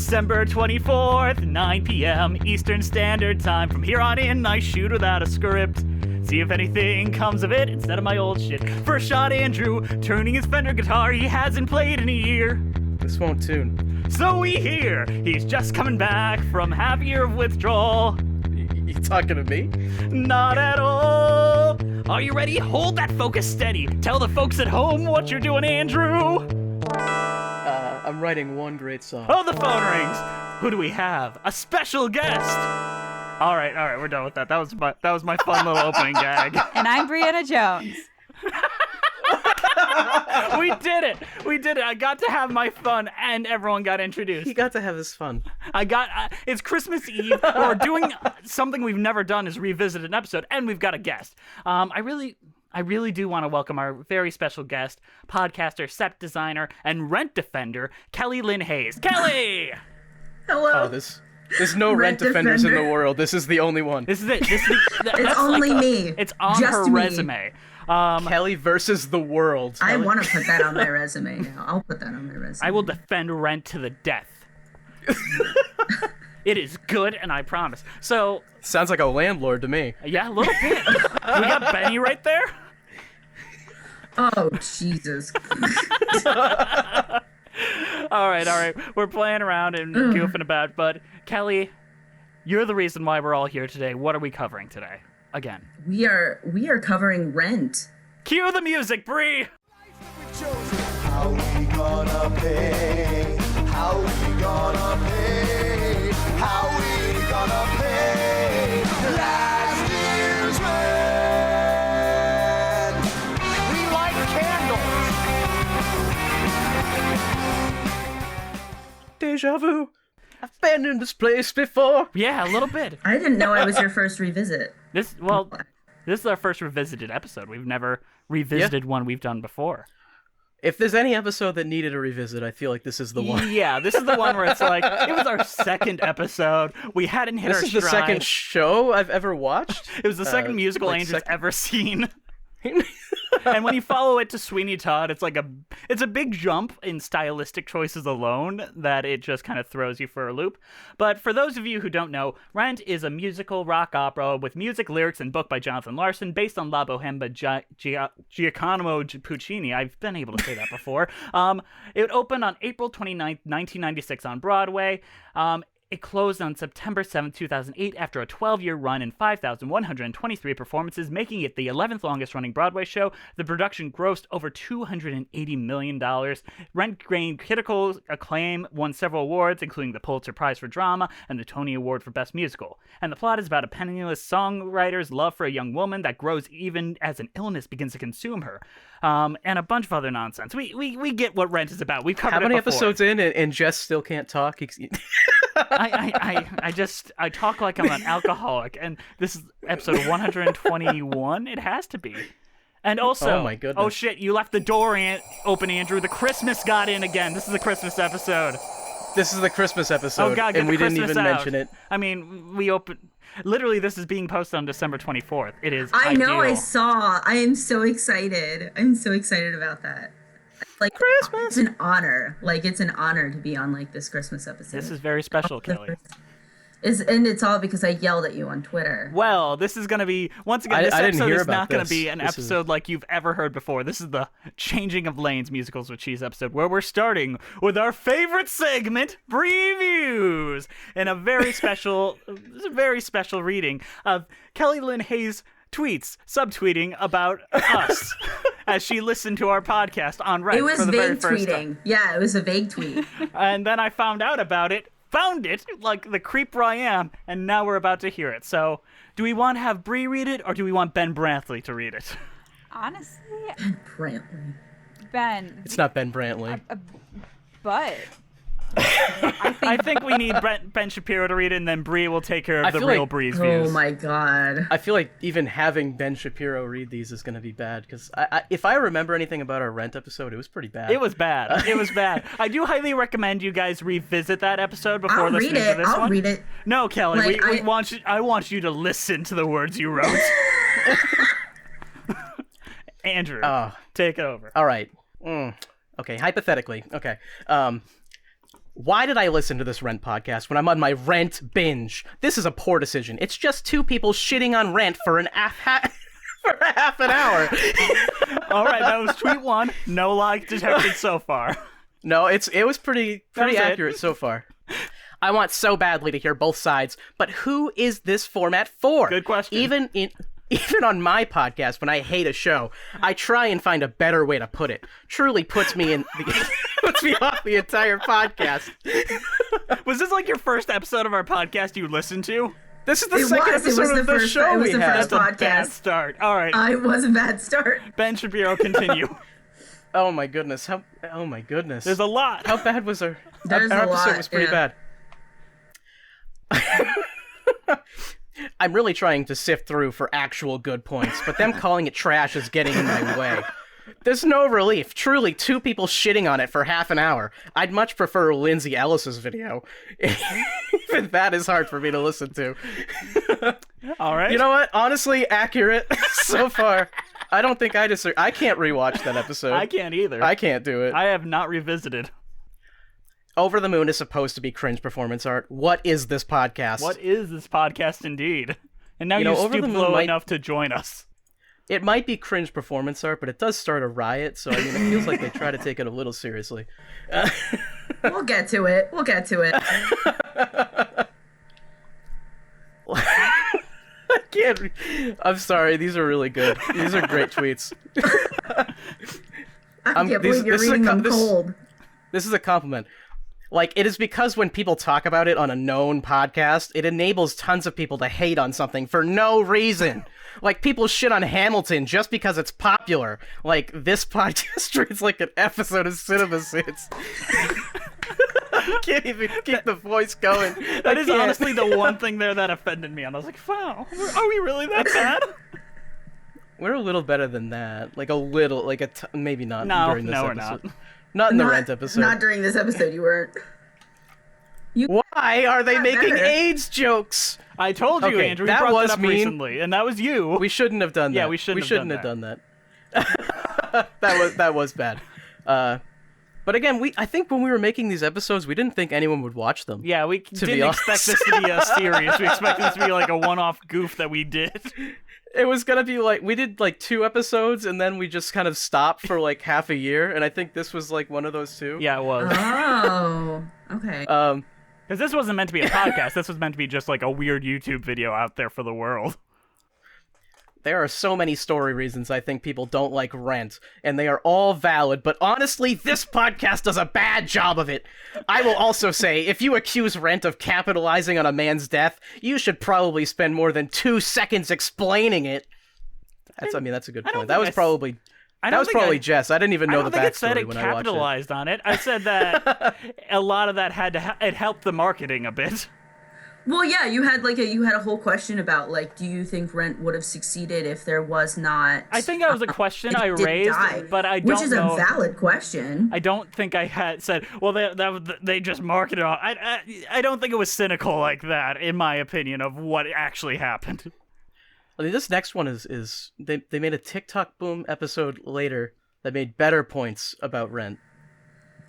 December 24th, 9 p.m. Eastern Standard Time. From here on in, I shoot without a script. See if anything comes of it instead of my old shit. First shot, Andrew, tuning his Fender guitar he hasn't played in a year. This won't tune. So we hear he's just coming back from half a year of withdrawal. You talking to me? Not at all. Are you ready? Hold that focus steady. Tell the folks at home what you're doing, Andrew. I'm writing one great song. Oh, the phone rings. Who do we have? A special guest. All right, we're done with that. That was my fun little opening gag. And I'm Brianna Jones. We did it. I got to have my fun, and everyone got introduced. He got to have his fun. It's Christmas Eve. We're doing something we've never done, is revisit an episode, and we've got a guest. I really do want to welcome our very special guest, podcaster, set designer, and rent defender, Kelly Lin Hayes. Kelly! Hello. Oh, there's no rent defenders in the world. This is the only one. This is it. It's only me. It's on Just her me. resume. Kelly versus the world. I want to put that on my resume now. I'll put that on my resume. I will defend rent to the death. It is good, and I promise. So, Sounds like a landlord to me. yeah, a little bit. We got Benny right there. Oh, Jesus. All right. We're playing around and goofing about, but Kelly, you're the reason why we're all here today. What are we covering today? Again. We are covering Rent. Cue the music, Bree! How we gonna pay? How we gonna pay? How we gonna pay last year's rent? We light candles. Deja vu. I've been in this place before. Yeah, a little bit. I didn't know I was your first revisit. This is our first revisited episode. We've never revisited one we've done before. If there's any episode that needed a revisit, I feel like this is the one. Yeah, this is the one where it's like, it was our second episode. We hadn't hit This our is the stride. second show I've ever watched. It was the second musical like Andrew's second- ever seen. And when you follow it to Sweeney Todd, it's a big jump in stylistic choices alone that it just kind of throws you for a loop. But for those of you who don't know, Rent is a musical rock opera with music, lyrics, and book by Jonathan Larson, based on La Bohème by Giacomo Puccini. I've been able to say that before. It opened on April 29th, 1996 on Broadway. It closed on September 7, 2008 after a 12-year run and 5,123 performances, making it the 11th longest-running Broadway show. The production grossed over $280 million. Rent gained critical acclaim, won several awards, including the Pulitzer Prize for Drama and the Tony Award for Best Musical. And the plot is about a penniless songwriter's love for a young woman that grows even as an illness begins to consume her. And a bunch of other nonsense. We get what Rent is about. We've covered it before. How many episodes in and Jess still can't talk? I talk like I'm an alcoholic, and this is episode 121. It has to be. And also, oh my goodness. Oh shit, you left the door open, Andrew. The Christmas got in again. This is the Christmas episode. This is the Christmas episode, Oh god, get and the we Christmas didn't even out. mention it. I mean, we open. Literally, this is being posted on December 24th. It is. I know, ideal. I saw. I am so excited. I'm so excited about that. Like, Christmas. It's an honor. Like, it's an honor to be on, like, this Christmas episode. This is very special, Kelly. And it's all because I yelled at you on Twitter. Well, this is going to be, once again, this I didn't episode hear is about not going to this. be an This is- episode like you've ever heard before. This is the Changing of Lanes Musicals with Cheese episode, where we're starting with our favorite segment, Previews, and a very special reading of Kelly Lin Hayes' tweets, subtweeting about us as she listened to our podcast on Reddit It was for the very vague first tweeting. time. Yeah, it was a vague tweet. And then I found out about it, found it, like the creeper I am, and now we're about to hear it. So, do we want to have Bree read it, or do we want Ben Brantley to read it? Honestly, Brantley. Ben. It's not Ben Brantley. But I think we need Ben Shapiro to read it, and then Bree will take care of the feel real like- Bree's views. Oh my god. I feel like even having Ben Shapiro read these is going to be bad, because if I remember anything about our Rent episode, it was pretty bad. It was bad. It was bad. I do highly recommend you guys revisit that episode before I'll listening read to it. this I'll one. read it. No, Kelly, Like, I want you to listen to the words you wrote. Andrew, take it over. All right. Okay, hypothetically. Okay. Why did I listen to this Rent podcast when I'm on my Rent binge? This is a poor decision. It's just two people shitting on Rent for for half an hour. All right, that was tweet 1. No lie detected so far. No, it was pretty was it. accurate so far. I want so badly to hear both sides, but who is this format for? Good question. Even on my podcast, when I hate a show, I try and find a better way to put it. Truly puts me off the entire podcast. Was this like your first episode of our podcast you listened to? This is the second episode of the show we had. That's a podcast. bad start. All right. I was a bad start. Ben Shapiro, continue. Oh my goodness! Oh my goodness! There's a lot. How bad was our There's our a episode? lot, Was pretty yeah. bad. I'm really trying to sift through for actual good points, but them calling it trash is getting in my way. There's no relief. Truly, two people shitting on it for half an hour. I'd much prefer Lindsay Ellis's video. Even that is hard for me to listen to. All right. You know what? Honestly, accurate so far. I don't think I disagree. I can't rewatch that episode. I can't either. I can't do it. I have not revisited. Over the Moon is supposed to be cringe performance art. What is this podcast? What is this podcast indeed? And now You you know, Over the stoop Moon low might- enough to join us. It might be cringe performance art, but it does start a riot, so I mean, it feels like they try to take it a little seriously. We'll get to it. We'll get to it. I can't. I'm sorry. These are really good. These are great tweets. I can't this- believe you're this is a reading co- them this- cold. This is a compliment. Like, it is because when people talk about it on a known podcast, it enables tons of people to hate on something for no reason. Like, people shit on Hamilton just because it's popular. Like, this podcast treats like an episode of Cinema Sins. I can't even keep the voice going. That is honestly the one thing there that offended me. And I was like, wow, are we really that bad? We're a little better than that. Like, a little, like, maybe not No, during this no, we're episode. not. Not in the Not- Rent episode. Not during this episode, you weren't. Why are they Not making better. AIDS jokes? I told you, Okay, Andrew. We that brought was that up mean. recently, and that was you. We shouldn't have done that. Yeah, we shouldn't have have done that. that was bad. But again, I think when we were making these episodes, we didn't think anyone would watch them. Yeah, we be didn't expect this to be a series. We expected this to be like a one-off goof that we did. It was gonna be like, we did like 2 episodes, and then we just kind of stopped for like half a year, and I think this was like one of those 2. Yeah, it was. Oh, okay. Because this wasn't meant to be a podcast. This was meant to be just like a weird YouTube video out there for the world. There are so many story reasons I think people don't like Rent, and they are all valid, but honestly, this podcast does a bad job of it. I will also say, if you accuse Rent of capitalizing on a man's death, you should probably spend more than 2 seconds explaining it. That's a good don't point. That think was I s- probably... I That don't was think probably I- Jess. I didn't even I know don't the think it said backstory it when I watched it. capitalized on it. I said that a lot of that had to it helped the marketing a bit. Well, yeah, you had a whole question about like, do you think Rent would have succeeded if there was not? I think that was a question if it I didn't raised, die, but I don't which is know. a valid question. I don't think I had said, well, they just marketed it. I don't think it was cynical like that, in my opinion, of what actually happened. I mean, this next one is they made a TikTok boom episode later that made better points about Rent.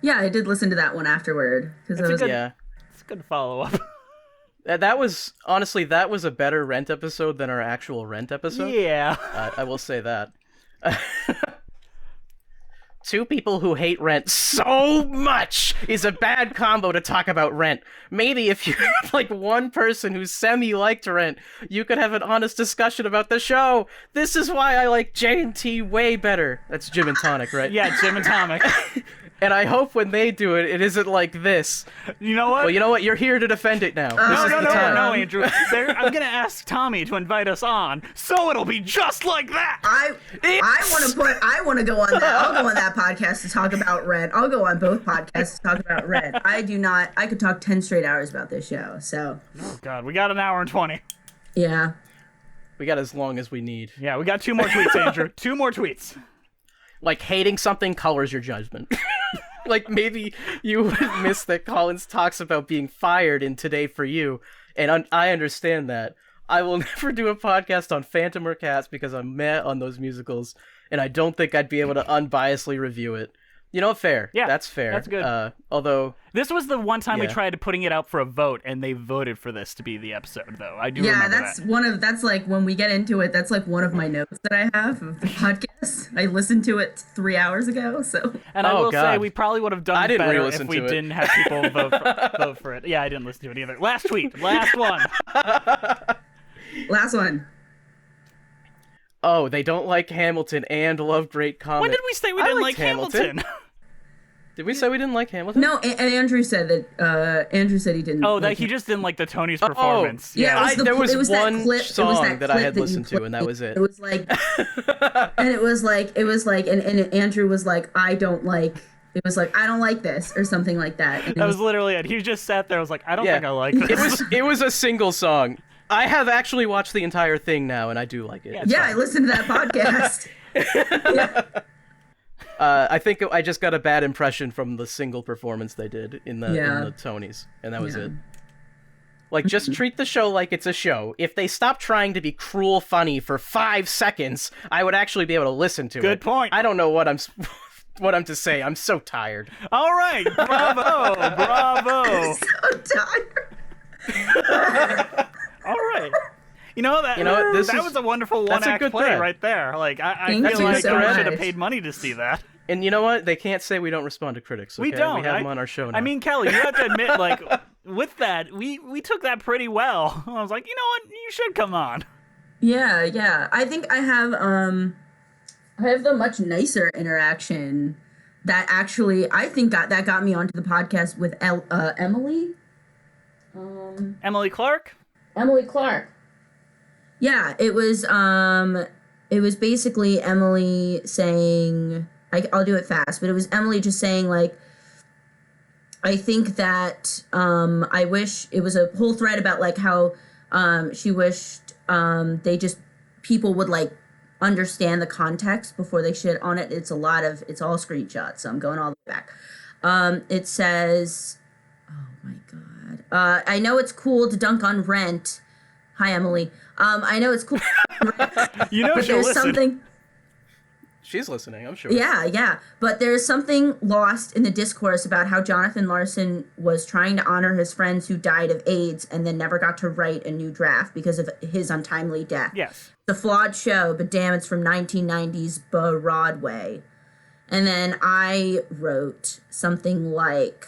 Yeah, I did listen to that one afterward because It's a good- Yeah. It's a good follow-up. That was, honestly, that was a better Rent episode than our actual Rent episode. Yeah. I will say that. 2 people who hate Rent so much is a bad combo to talk about Rent. Maybe if you had like one person who semi-liked Rent, you could have an honest discussion about the show. This is why I like J&T way better. That's Gym and Tonic, right? Yeah, Jim and Atomic. And I hope when they do it, it isn't like this. You know what? Well, you know what? You're here to defend it now. This No, is no, the no, time. no, Andrew. I'm gonna ask Tommy to invite us on, so it'll be just like that. I want to go on that. I'll go on that podcast to talk about Rent. I'll go on both podcasts to talk about Rent. I could talk 10 straight hours about this show. So Oh God, we got an hour and 20. yeah. We got as long as we need. Yeah, we got 2 more tweets, Andrew. 2 more tweets. Like, hating something colors your judgment. Like, maybe you would miss that Collins talks about being fired in Today for You, and I understand that. I will never do a podcast on Phantom or Cats because I'm meh on those musicals, and I don't think I'd be able to unbiasedly review it. You know, fair. Yeah, that's fair. that's good. Although This was the one time we Yeah. tried putting it out for a vote, and they voted for this to be the episode, though. I do remember that. That's like when we get into it, that's like one of my notes that I have of the podcast. I listened to it 3 hours ago, so. And I Oh, will say, God. we probably would have done I didn't better if re-listen we to it. didn't have people vote for it. Yeah, I didn't listen to it either. Last tweet. Last one. Last one. they don't like Hamilton and love Great Comet. When did we say we I didn't liked like Hamilton? Did we say we didn't like Hamilton? No, and Andrew said that. Andrew said he didn't. Oh, like he it. just didn't like the Tony's performance. Yeah, it was there was it was that one clip, it was song that I clip had you listened to, and that played. was it. It was like, and it was like, and Andrew was like, I don't like. It was like, I don't like this, or something like that. And it That was literally it. He just sat there. I was like, I don't Yeah. think I like this. It was a single song. I have actually watched the entire thing now, and I do like it. Yeah. It's yeah, fine. I listened to that podcast. Yeah. I think I just got a bad impression from the single performance they did in the Yeah. Tonys, and that was Yeah. it. Like, just treat the show like it's a show. If they stopped trying to be cruel funny for 5 seconds, I would actually be able to listen to it. Good point. I don't know what I'm what I'm to say. I'm so tired. All right. Bravo. Bravo. So tired. All right. You know that. This that is- was a wonderful that's a one-act good play thread. right there. Like I Thank feel you like so we should have much. paid money to see that. And you know what? They can't say we don't respond to critics. We okay? don't. We have them on our show now. I mean, Kelly, you have to admit, like, with that, we took that pretty well. I was like, you know what? You should come on. Yeah. I think I have the much nicer interaction that actually I think that got me onto the podcast with Emily. Emily Clark. Emily Clark. Yeah, it was basically Emily saying, I'll do it fast, but it was Emily just saying, like, I think that I wish, it was a whole thread about like how she wished people would like understand the context before they shit on it. It's all screenshots, so I'm going all the way back. It says, oh my God. I know it's cool to dunk on Rent. Hi, Emily. I know it's cool. You know but she'll there's listen. something. she's listening, I'm sure. Yeah. But there's something lost in the discourse about how Jonathan Larson was trying to honor his friends who died of AIDS and then never got to write a new draft because of his untimely death. Yes. It's a flawed show, but damn, it's from 1990s Broadway. And then I wrote something like,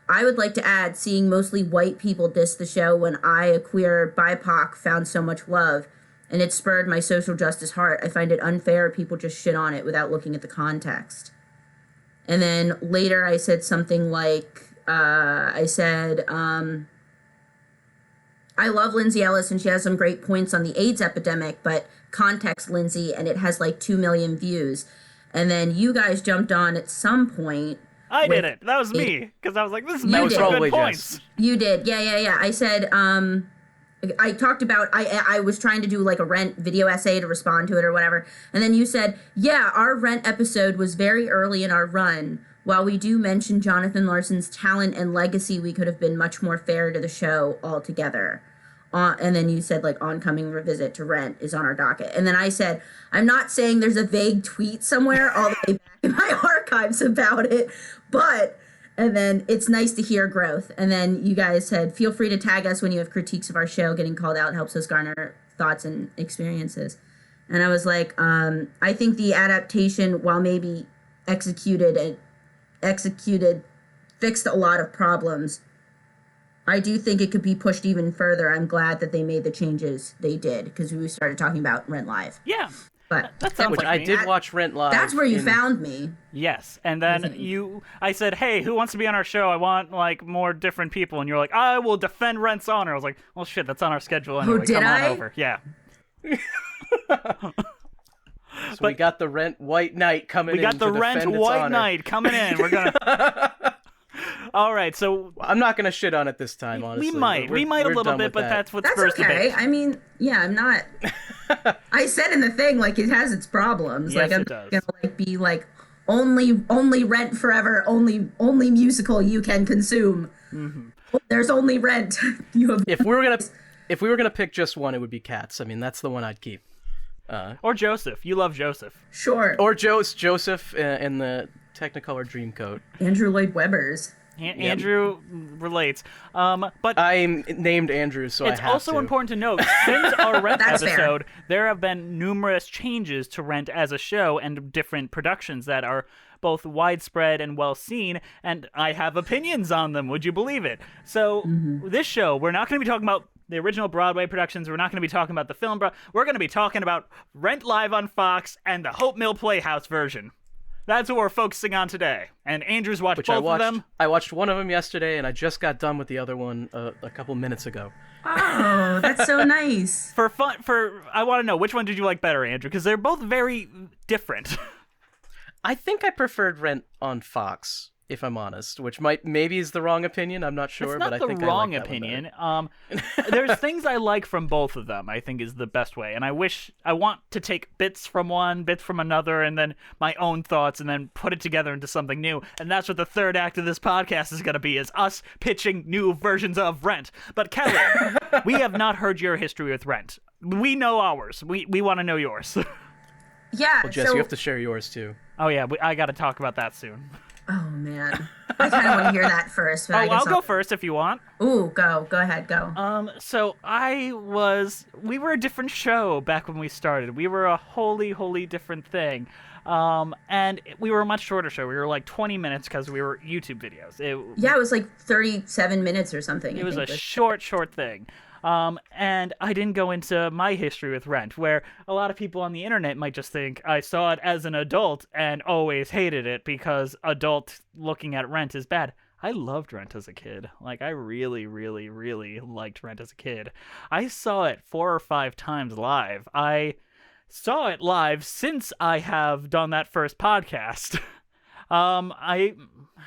I would like to add, seeing mostly white people diss the show when I, a queer BIPOC, found so much love, and it spurred my social justice heart. I find it unfair people just shit on it without looking at the context. And then later I said something like, I love Lindsay Ellis and she has some great points on the AIDS epidemic, but context, Lindsay, and it has like 2 million views. And then you guys jumped on at some point. I did it. That was me. Because I was like, this is That was making probably good Jess. points. You did. Yeah. I said, I talked about, I was trying to do like a Rent video essay to respond to it or whatever. And then you said, yeah, our Rent episode was very early in our run. While we do mention Jonathan Larson's talent and legacy, we could have been much more fair to the show altogether. And then you said, like, oncoming revisit to Rent is on our docket. And then I said, I'm not saying there's a vague tweet somewhere all the way back in my archives about it, but, and then it's nice to hear growth. And then you guys said, feel free to tag us when you have critiques of our show. Getting called out helps us garner thoughts and experiences. And I was like, I think the adaptation, while maybe executed, fixed a lot of problems. I do think it could be pushed even further. I'm glad that they made the changes they did because we started talking about Rent Live. Yeah. But That sounds Which like I me. did watch Rent Live. that's where you in- found me. Yes. And then I said, hey, who wants to be on our show? I want, like, more different people. And you're like, I will defend Rent's honor. I was like, well, shit, that's on our schedule anyway. did Come on I? over. Yeah. So we got the Rent White Knight coming in. We got the to Rent defend its White honor. Knight coming in. We're going to... All right, so I'm not gonna shit on it this time, honestly. we might a little done bit, with but that. that's what That's spurs okay. debate. I mean, yeah, I'm not. I said in the thing, like, it has its problems. Yes, like, I'm it does. not gonna like be like only Rent forever, only musical you can consume. Mm-hmm. There's only Rent. You have If we were gonna pick just one, it would be Cats. I mean, that's the one I'd keep. Or Joseph. You love Joseph. sure. Or Joseph in the Technicolor Dreamcoat. Andrew Lloyd Webber's. Andrew relates. But I'm named Andrew, so it's I have also to. important to note, since our Rent That's episode, there have been numerous changes to Rent as a show and different productions that are both widespread and well seen, and I have opinions on them, would you believe it? So this show, we're not going to be talking about the original Broadway productions, we're not going to be talking about the film, we're going to be talking about Rent Live on Fox and the Hope Mill Playhouse version. That's what we're focusing on today. And Andrew's watched both of them. I watched one of them yesterday, and I just got done with the other one a couple minutes ago. Oh, that's so nice. I want to know, which one did you like better, Andrew? Because they're both very different. I think I preferred Rent on Fox, if I'm honest, which maybe is the wrong opinion. I'm not sure, It's not but I the think wrong I like that opinion. one There's things I like from both of them, I think is the best way. And I want to take bits from one, bits from another, and then my own thoughts, and then put it together into something new. And that's what the third act of this podcast is going to be, is us pitching new versions of Rent. But Kelly, we have not heard your history with Rent. We know ours. We want to know yours. Yeah. Well, Jess, so, you have to share yours too. Oh yeah, I got to talk about that soon. Oh man, I kind of want to hear that first. But I guess I'll go first if you want. Ooh, go ahead, go. So we were a different show back when we started. We were a wholly different thing. And we were a much shorter show. We were like 20 minutes because we were YouTube videos. It was like 37 minutes or something. It was a short thing. And I didn't go into my history with Rent, where a lot of people on the internet might just think I saw it as an adult and always hated it because adult looking at Rent is bad. I loved Rent as a kid. Like, I really liked Rent as a kid. I saw it 4 or 5 times live. I saw it live since I have done that first podcast. I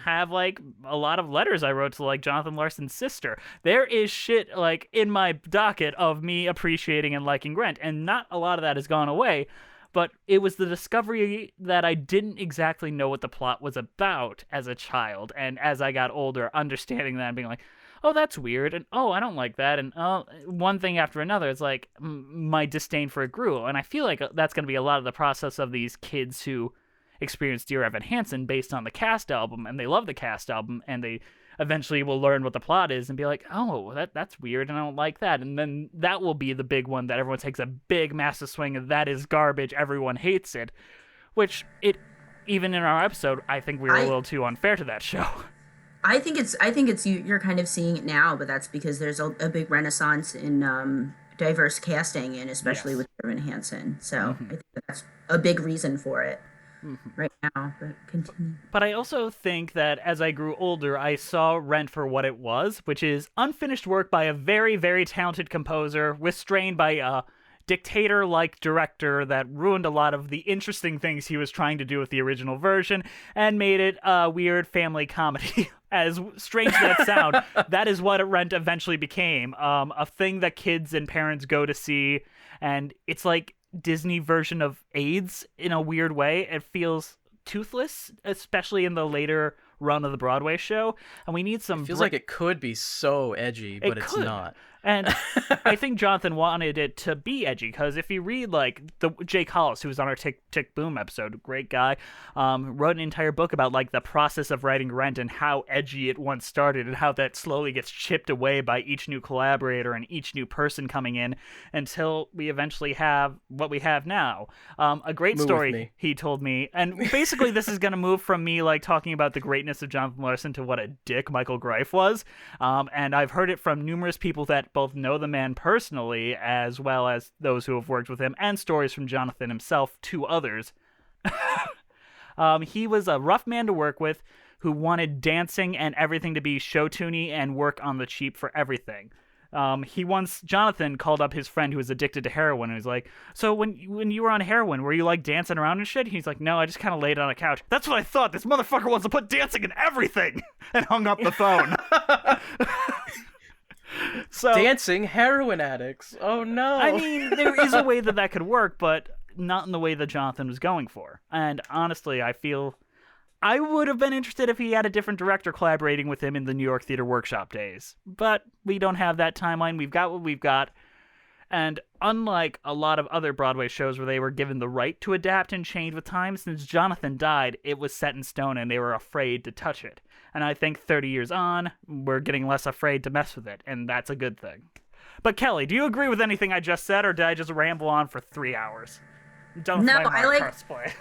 have like a lot of letters I wrote to like Jonathan Larson's sister. There is shit like in my docket of me appreciating and liking Rent, and not a lot of that has gone away, but it was the discovery that I didn't exactly know what the plot was about as a child, and as I got older, understanding that and being like, oh, that's weird, and oh, I don't like that, and oh, one thing after another, it's like my disdain for it grew, and I feel like that's going to be a lot of the process of these kids who experience Dear Evan Hansen based on the Cast album, and they love the Cast album, and they eventually will learn what the plot is and be like, oh, that's weird, and I don't like that, and then that will be the big one that everyone takes a big, massive swing of, that is garbage, everyone hates it, which even in our episode, I think we were a little too unfair to that show. I think it's you're kind of seeing it now, but that's because there's a big renaissance in diverse casting, and especially with Evan Hansen. So I think that's a big reason for it right now. But continue. But I also think that as I grew older, I saw Rent for what it was, which is unfinished work by a very, very talented composer, restrained by a dictator-like director that ruined a lot of the interesting things he was trying to do with the original version and made it a weird family comedy. As strange as that sound, that is what Rent eventually became. A thing that kids and parents go to see, and it's like Disney version of AIDS in a weird way. It feels toothless, especially in the later run of the Broadway show, and we need some... It feels like it could be so edgy, but it's not. And I think Jonathan wanted it to be edgy, because if you read, like, Jake Hollis, who was on our Tick Tick Boom episode, great guy, wrote an entire book about, like, the process of writing Rent and how edgy it once started and how that slowly gets chipped away by each new collaborator and each new person coming in until we eventually have what we have now. A great story he told me, and basically this is going to move from me, like, talking about the greatness of Jonathan Larson to what a dick Michael Greif was, and I've heard it from numerous people that both know the man personally as well as those who have worked with him, and stories from Jonathan himself to others. He was a rough man to work with who wanted dancing and everything to be show-tuney and work on the cheap for everything. Jonathan called up his friend who was addicted to heroin and was like, so when you were on heroin, were you like dancing around and shit? He's like, no, I just kind of laid on a couch. That's what I thought. This motherfucker wants to put dancing in everything, and hung up the phone. So, dancing heroin addicts. Oh no. I mean, there is a way that could work, but not in the way that Jonathan was going for. And honestly, I feel I would have been interested if he had a different director collaborating with him in the New York Theater Workshop days. But we don't have that timeline. We've got what we've got. And unlike a lot of other Broadway shows where they were given the right to adapt and change with time, since Jonathan died, it was set in stone and they were afraid to touch it. And I think 30 years on, we're getting less afraid to mess with it, and that's a good thing. But Kelly, do you agree with anything I just said, or did I just ramble on for 3 hours? I'm done with No, my I Mark like- cosplay.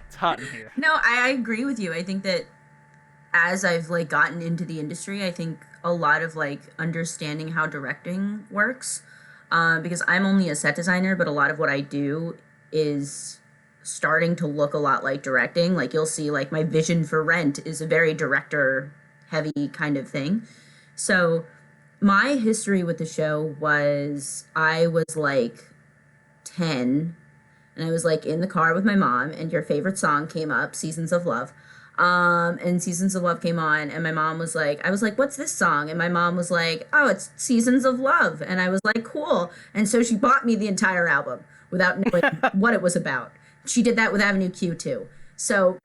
It's hot in here. No, I agree with you. I think that as I've like gotten into the industry, I think a lot of like understanding how directing works, because I'm only a set designer, but a lot of what I do is starting to look a lot like directing. Like you'll see like my vision for Rent is a very director heavy kind of thing. So my history with the show was I was like 10 and I was like in the car with my mom and your favorite song came up, Seasons of Love. And Seasons of Love came on and my mom was like, I was like, what's this song? And my mom was like, oh, it's Seasons of Love. And I was like, cool. And so she bought me the entire album without knowing what it was about. She did that with Avenue Q too. So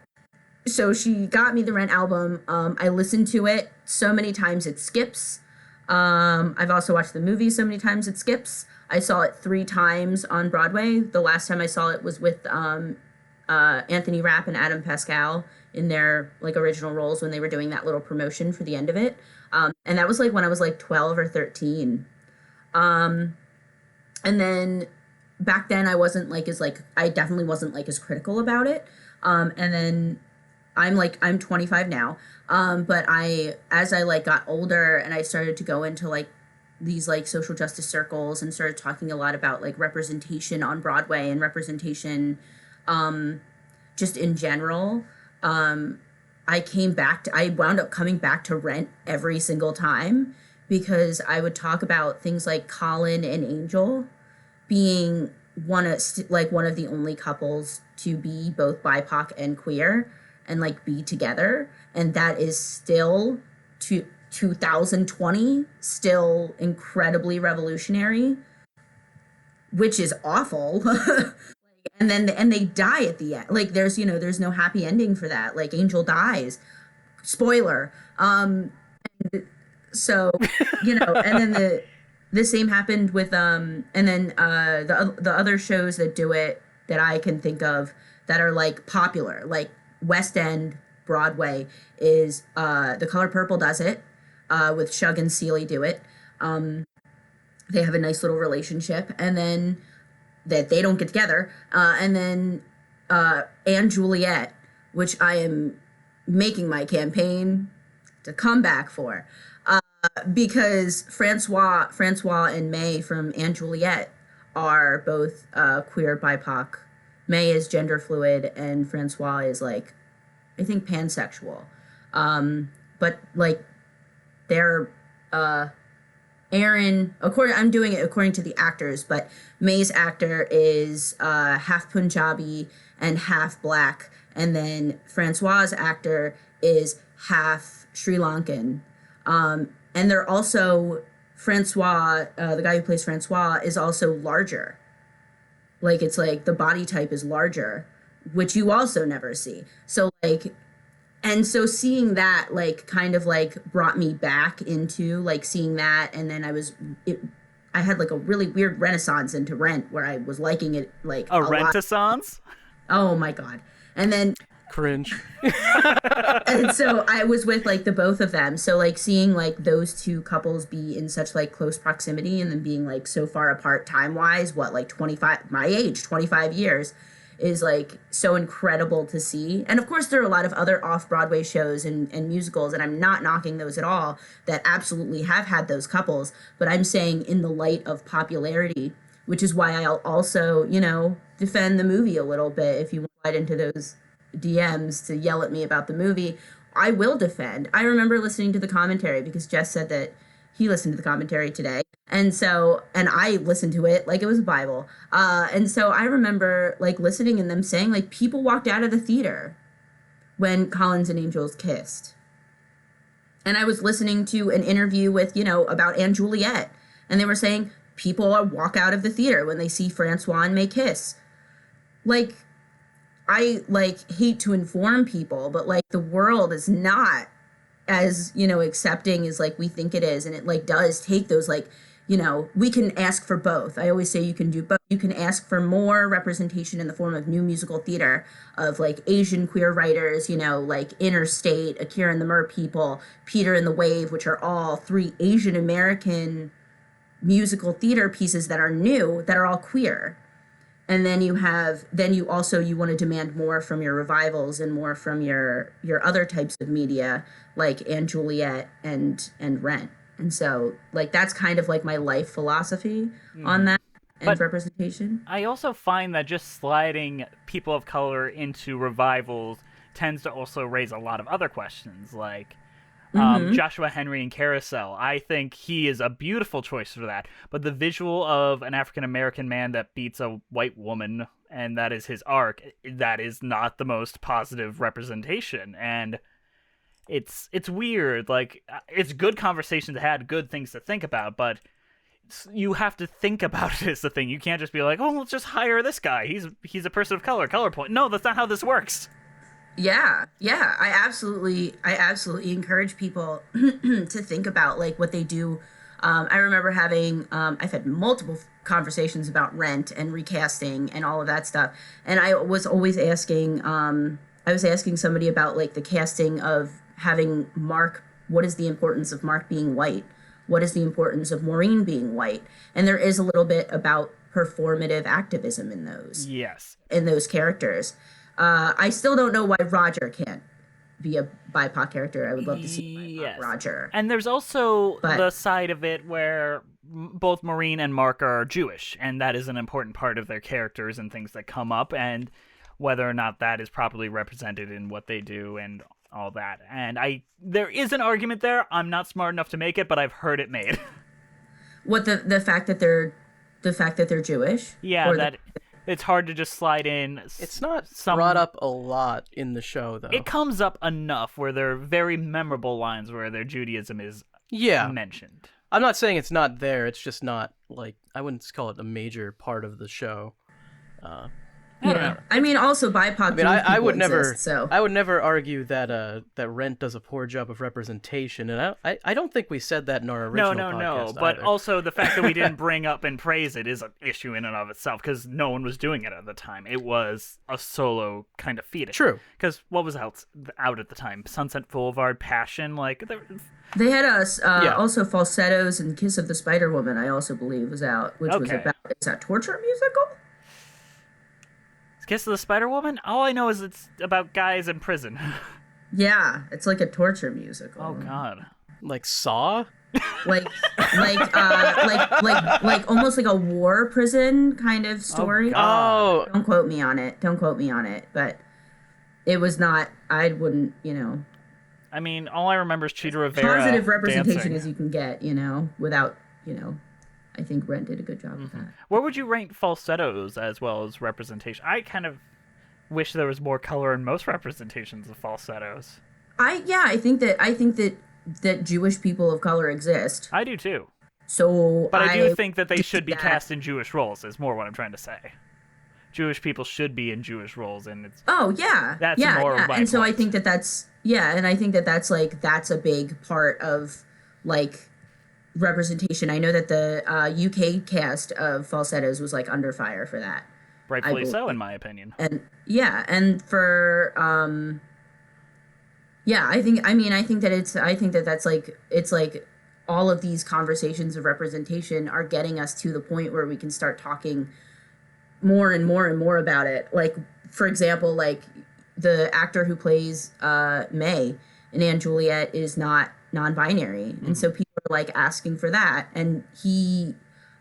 she got me the Rent album. I listened to it so many times it skips. I've also watched the movie so many times it skips. I saw it 3 times on Broadway. The last time I saw it was with Anthony Rapp and Adam Pascal in their like original roles when they were doing that little promotion for the end of it. And that was like when I was like 12 or 13. And then back then I wasn't like as like, I definitely wasn't like as critical about it. And then I'm 25 now. But as I like got older and I started to go into like these like social justice circles and started talking a lot about like representation on Broadway and representation, just in general, I wound up coming back to Rent every single time because I would talk about things like Colin and Angel being one of the only couples to be both BIPOC and queer and like be together. And that is still 2020, still incredibly revolutionary, which is awful. And they die at the end. Like there's no happy ending for that. Like Angel dies. Spoiler. So, and then the same happened with and then the other shows that do it that I can think of that are like popular, like West End, Broadway is The Color Purple does it, with Shug and Celie do it. They have a nice little relationship, and then that they don't get together. And then and Juliet, which I am making my campaign to come back for, because Francois and May from And Juliet are both queer BIPOC. May is gender fluid, and Francois is like, I think pansexual. But like they're Aaron, I'm doing it according to the actors, but May's actor is half Punjabi and half black, and then Francois's actor is half Sri Lankan. And they're also, Francois, the guy who plays Francois, is also larger. Like, it's like the body type is larger, which you also never see. So, like, and so seeing that, like, kind of, like, brought me back into, like, seeing that, and then I had, like, a really weird renaissance into Rent, where I was liking it, like, A Rent-a-sance? Oh, my God. And then... Cringe. And so I was with, like, the both of them. So, like, seeing, like, those two couples be in such, like, close proximity and then being, like, so far apart time-wise, like, 25 years, is, like, so incredible to see. And, of course, there are a lot of other off-Broadway shows and musicals, and I'm not knocking those at all, that absolutely have had those couples. But I'm saying in the light of popularity, which is why I'll also, defend the movie a little bit. If you want to get into those DMs to yell at me about the movie, I will defend. I remember listening to the commentary because Jess said that he listened to the commentary today. And I listened to it like it was a Bible. And so I remember like listening and them saying like people walked out of the theater when Collins and Angels kissed. And I was listening to an interview with, about And Juliet. And they were saying people walk out of the theater when they see Francois and May kiss. Like, I like hate to inform people, but like the world is not as, accepting as like we think it is. And it like does take those like we can ask for both. I always say you can do both. You can ask for more representation in the form of new musical theater of like Asian queer writers, like Interstate, Akira and the Mer People, Peter and the Wave, which are all 3 Asian American musical theater pieces that are new, that are all queer. And then you want to demand more from your revivals and more from your other types of media, like & Juliet and Rent. And so, like, that's kind of like my life philosophy on that and representation. I also find that just sliding people of color into revivals tends to also raise a lot of other questions, like Joshua Henry in Carousel. I think he is a beautiful choice for that, but the visual of an African-American man that beats a white woman, and that is his arc, that is not the most positive representation, and it's weird. Like, it's good conversations to have, good things to think about, but you have to think about it as the thing. You can't just be like, oh, let's just hire this guy. He's a person of color, color point. No, that's not how this works. Yeah. I absolutely encourage people to think about like what they do. I remember I've had multiple conversations about Rent and recasting and all of that stuff. And I was always asking somebody about like the casting of having Mark. What is the importance of Mark being white? What is the importance of Maureen being white? And there is a little bit about performative activism in those. Yes. In those characters. I still don't know why Roger can't be a BIPOC character. I would love to see Roger. And there's also the side of it where both Maureen and Mark are Jewish, and that is an important part of their characters and things that come up, and whether or not that is properly represented in what they do and all that. And there is an argument there. I'm not smart enough to make it, but I've heard it made. What, the fact that they're Jewish? Yeah, it's hard to just slide in. It's not brought up a lot in the show, though. It comes up enough where there are very memorable lines where their Judaism is mentioned. I'm not saying it's not there. It's just not, like, I wouldn't call it a major part of the show. I mean, also BIPOC. I would never. Exist, so. I would never argue that Rent does a poor job of representation, and I don't think we said that in our original podcast. No. But either. Also the fact that we didn't bring up and praise it is an issue in and of itself because no one was doing it at the time. It was a solo kind of feat. True. Because what was out at the time? Sunset Boulevard, Passion, like. They had also Falsettos and Kiss of the Spider Woman. I also believe was out, which was about. Is that torture musical? Kiss of the Spider Woman? All I know is it's about guys in prison. Yeah, it's like a torture musical. Oh God! Like Saw? like almost like a war prison kind of story. Oh, don't quote me on it. But it was not. I wouldn't. I mean, all I remember is Cheetah Rivera positive representation dancing. as you can get. Without. I think Rent did a good job with that. Where would you rank falsettos as well as representation? I kind of wish there was more color in most representations of falsettos. I think that Jewish people of color exist. I do too. So, but I do think that they should be cast in Jewish roles. Is more what I'm trying to say. Jewish people should be in Jewish roles, and it's that's more of my and so point. I think that's and I think that's a big part of like representation. I know that the UK cast of Falsettos was like under fire for that. Rightfully so, in my opinion. And and for I think that's like it's like all of these conversations of representation are getting us to the point where we can start talking more and more and more about it. Like, for example, like the actor who plays May in & Juliet is not non-binary, and so people are like asking for that, and he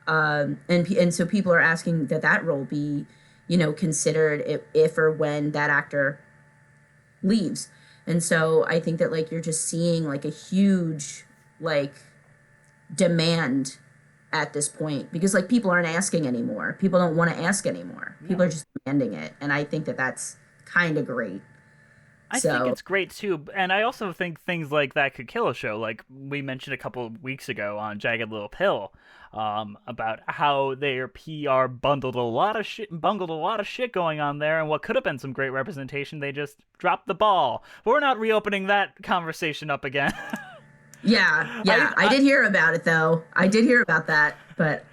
and so people are asking that role be considered if or when that actor leaves. And so I think that like you're just seeing like a huge like demand at this point, because like people aren't asking anymore. People don't want to ask anymore. People are just demanding it, and I think that that's kind of great. I think it's great too, and I also think things like that could kill a show. Like we mentioned a couple of weeks ago on Jagged Little Pill, about how their PR bungled a lot of shit going on there, and what could have been some great representation, they just dropped the ball. But we're not reopening that conversation up again. Yeah. I did hear about it though. I did hear about that, but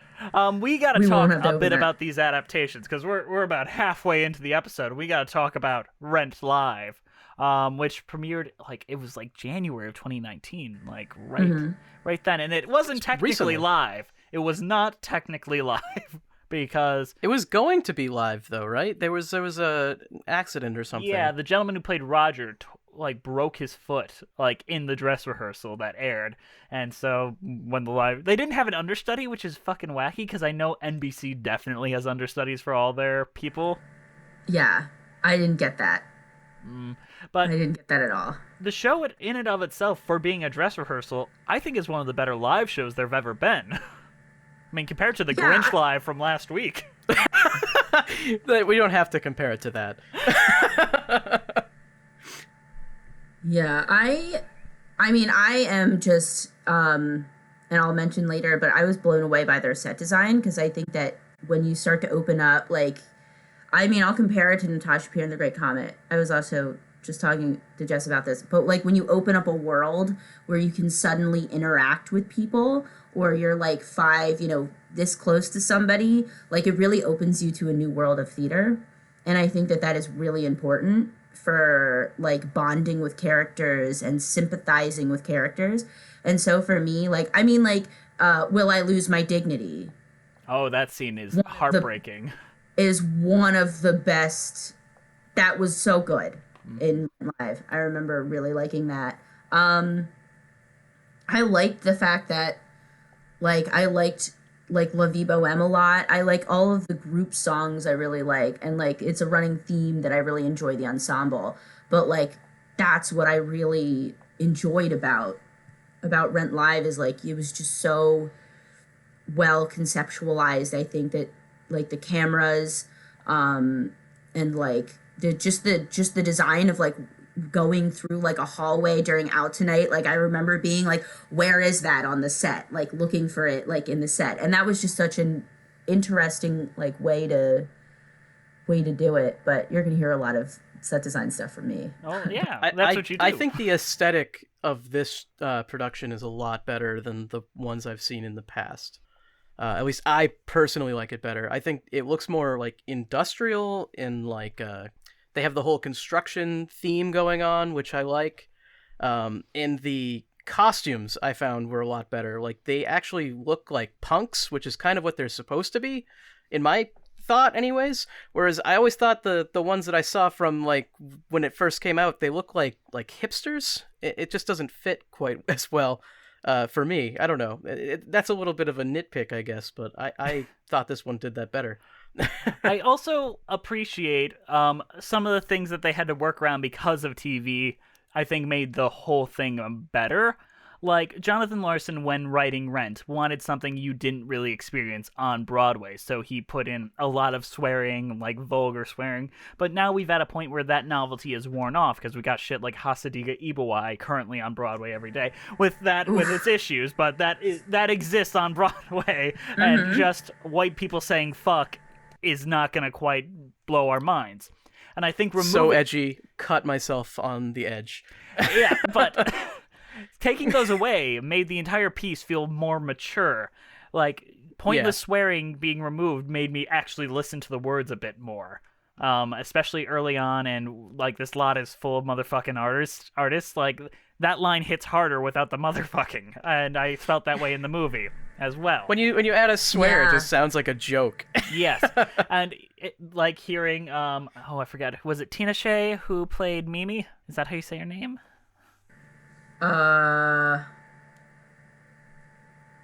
We got to We talk won't have to a bit open that. about these adaptations because we're about halfway into the episode. We got to talk about Rent Live, which premiered it was January of 2019, right then, and it wasn't technically recently. live. It was not technically live because It was going to be live though, right? There was a accident or something. yeah, the gentleman who played Roger broke his foot in the dress rehearsal that aired, and so when they didn't have an understudy, which is fucking wacky because I know NBC definitely has understudies for all their people, yeah, I didn't get that. but I didn't get that at all. the show in and of itself, for being a dress rehearsal, I think is one of the better live shows there've ever been. I mean, compared to the Yeah. Grinch Live from last week. We don't have to compare it to that. Yeah, I mean, I am just, and I'll mention later, but I was blown away by their set design because I think that when you start to open up, I'll compare it to Natasha Pierre and the Great Comet. I was also just talking to Jess about this, but when you open up a world where you can suddenly interact with people, or you're this close to somebody, it really opens you to a new world of theater. And I think that is really important for bonding with characters and sympathizing with characters. And so for me, Will I Lose My Dignity Oh, that scene is heartbreaking. is one of the best. That was so good in live. I remember really liking that. I liked the fact that I liked La Vie Boheme a lot. I like all of the group songs I really like, and it's a running theme that I really enjoy the ensemble. But that's what I really enjoyed about Rent Live is it was just so well conceptualized. I think that the cameras and the design of going through a hallway during Out Tonight. I remember being where is that on the set, looking for it in the set, and that was just such an interesting way to do it. But you're gonna hear a lot of set design stuff from me. Oh yeah, that's what you do. I think the aesthetic of this production is a lot better than the ones I've seen in the past. At least I personally like it better. I think it looks more industrial and they have the whole construction theme going on, which I like. And the costumes I found were a lot better. They actually look like punks, which is kind of what they're supposed to be, in my thought anyways. Whereas I always thought the ones that I saw from when it first came out, they look like hipsters. It just doesn't fit quite as well for me. I don't know. That's a little bit of a nitpick, I guess, but I thought this one did that better. I also appreciate some of the things that they had to work around because of TV. I think made the whole thing better. Jonathan Larson, when writing Rent, wanted something you didn't really experience on Broadway, so he put in a lot of swearing, vulgar swearing. But now we've at a point where that novelty is worn off because we got shit like Hasadiga Ibawai currently on Broadway every day with its issues. But that exists on Broadway, and just white people saying fuck is not going to quite blow our minds. And I think so edgy, cut myself on the edge. Yeah, but taking those away made the entire piece feel more mature. Pointless swearing being removed made me actually listen to the words a bit more. Especially early on, and this lot is full of motherfucking artists. That line hits harder without the motherfucking, and I felt that way in the movie as well. When you add a swear, Yeah. it just sounds like a joke. Yes, and hearing I forgot, was it Tina Shea who played Mimi? Is that how you say her name? I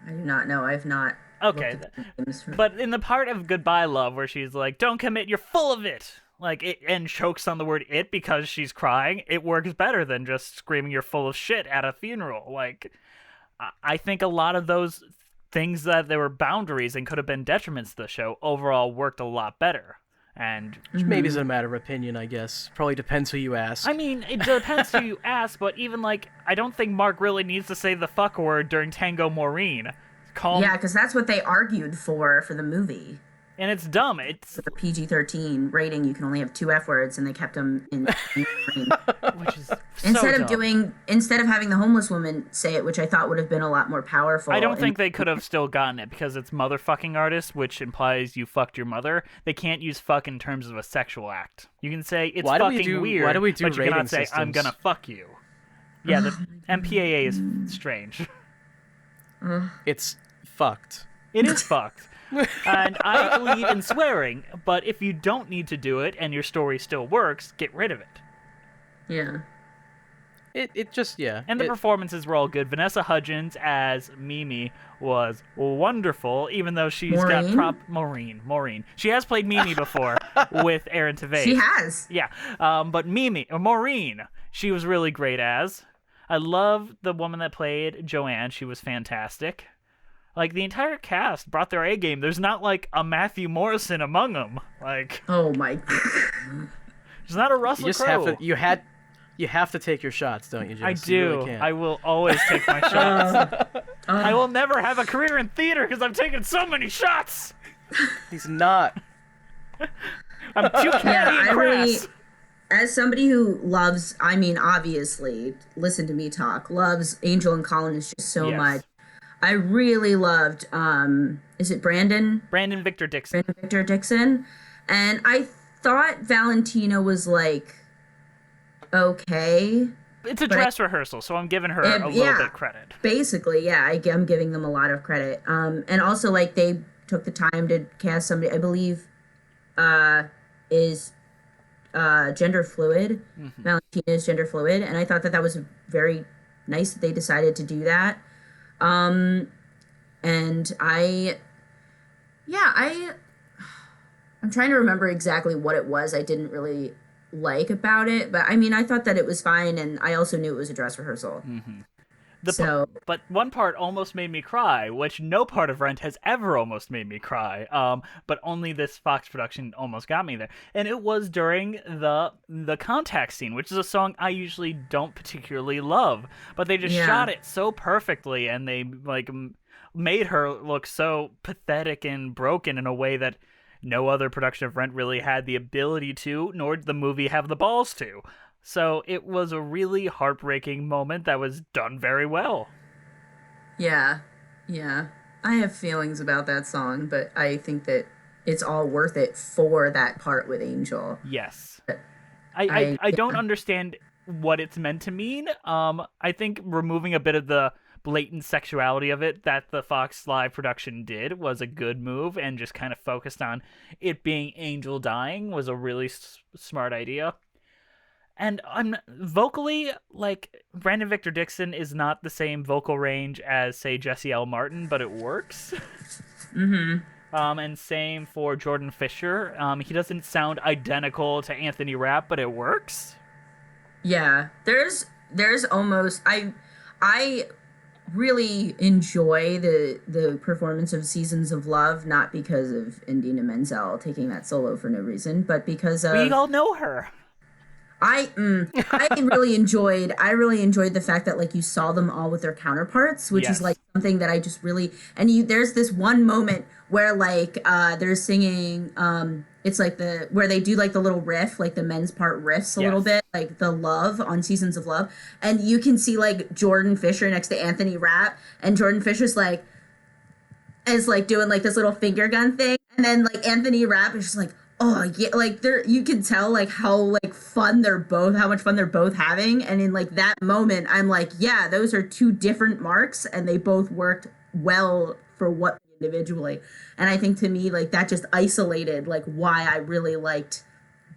do not know. I've not. Okay, but in the part of Goodbye Love where she's like, "Don't commit, you're full of it," and chokes on the word "it" because she's crying, it works better than just screaming "you're full of shit" at a funeral. I think a lot of those things that there were boundaries and could have been detriments to the show overall worked a lot better. And Which maybe is a matter of opinion, I guess. Probably depends who you ask. I mean, it depends who you ask, but even I don't think Mark really needs to say the fuck word during Tango Maureen. Yeah, because that's what they argued for the movie. And it's dumb. It's With a PG-13 rating, you can only have 2 F words, and they kept them in green. which is so Instead of having the homeless woman say it, which I thought would have been a lot more powerful. I don't think they could have still gotten it because it's motherfucking artist, which implies you fucked your mother. They can't use fuck in terms of a sexual act. You can say it's fucking weird, why do we do but you cannot rating say I'm systems? gonna fuck you. Yeah, the MPAA is strange. It's fucked. It is fucked. And I believe in swearing, but if you don't need to do it and your story still works, get rid of it. Yeah. It just, yeah. And the performances were all good. Vanessa Hudgens as Mimi was wonderful, even though she's got Maureen. She has played Mimi before with Aaron Tveit. She has. Yeah. But Maureen, she was really great as. I love the woman that played Joanne. She was fantastic. Like, the entire cast brought their A game. There's not, like, a Matthew Morrison among them. Like, Oh my. there's not a Russell Crowe. You have to take your shots, don't you, Jess? I You do. really can't. I will always take my shots. I will never have a career in theater because I've taken so many shots. He's not. I'm too catty Yeah, and I really, crass. as somebody who loves, I mean, obviously, listen to me talk, loves Angel and Colin just so Yes. much. I really loved, is it Brandon? Brandon Victor Dixon. Brandon Victor Dixon. And I thought Valentina was like, okay. It's a dress rehearsal, so I'm giving her a little yeah. bit credit. Basically, yeah, I'm giving them a lot of credit. And also, like, they took the time to cast somebody, I believe, is gender fluid. Mm-hmm. Valentina is gender fluid, and I thought that was very nice that they decided to do that. And I'm trying to remember exactly what it was I didn't really like about it, but I mean, I thought that it was fine, and I also knew it was a dress rehearsal. But one part almost made me cry, which no part of Rent has ever almost made me cry. But only this Fox production almost got me there, and it was during the contact scene, which is a song I usually don't particularly love, but they just shot it so perfectly, and they made her look so pathetic and broken in a way that no other production of Rent really had the ability to, nor did the movie have the balls to. So it was a really heartbreaking moment that was done very well. Yeah. I have feelings about that song, but I think that it's all worth it for that part with Angel. Yes. I don't understand what it's meant to mean. I think removing a bit of the blatant sexuality of it that the Fox Live production did was a good move, and just kind of focused on it being Angel dying was a really smart idea. And I'm vocally, like, Brandon Victor Dixon is not the same vocal range as, say, Jesse L. Martin, but it works. And same for Jordan Fisher. He doesn't sound identical to Anthony Rapp, but it works. Yeah, there's almost I really enjoy the performance of Seasons of Love, not because of Indina Menzel taking that solo for no reason, but because of We all know her. I really enjoyed the fact that, like, you saw them all with their counterparts, which Yes. is like something that I just really, and there's this one moment where, like, they're singing, it's like where they do, like, the little riff, like the men's part riffs a little bit, like the Love on Seasons of Love, and you can see, like, Jordan Fisher next to Anthony Rapp, and Jordan Fisher's like doing, like, this little finger gun thing, and then, like, Anthony Rapp is just like, oh yeah, like, you can tell, like, how much fun they're both having, and in, like, that moment I'm like, yeah, those are two different marks, and they both worked well for what individually. And I think, to me, like, that just isolated, like, why I really liked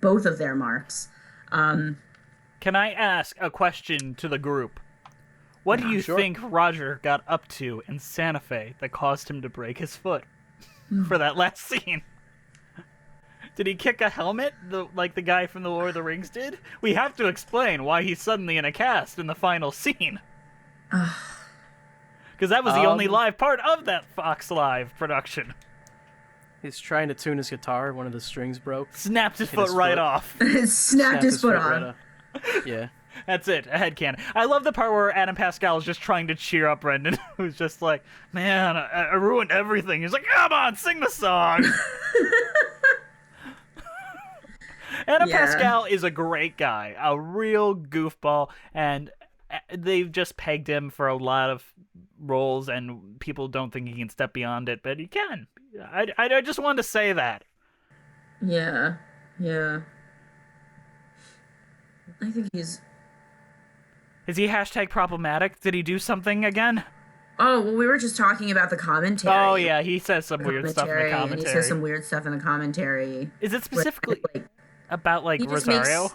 both of their marks. Can I ask a question to the group? What do you think Roger got up to in Santa Fe that caused him to break his foot for that last scene? Did he kick a helmet, like the guy from the Lord of the Rings did? We have to explain why he's suddenly in a cast in the final scene. Because that was the only live part of that Fox Live production. He's trying to tune his guitar. One of the strings broke. Snapped his Hit foot his right foot. off. Snapped his foot right on. off. Yeah. That's it, a headcanon. I love the part where Adam Pascal is just trying to cheer up Brendan, who's just like, man, I ruined everything. He's like, come on, sing the song. Adam Pascal is a great guy, a real goofball, and they've just pegged him for a lot of roles, and people don't think he can step beyond it, but he can. I just wanted to say that. Yeah. I think he's... Is he hashtag problematic? Did he do something again? Oh, well, we were just talking about the commentary. Oh, yeah, he says some weird stuff in the commentary. And he says some weird stuff in the commentary. Is it specifically about, like, he just Rosario?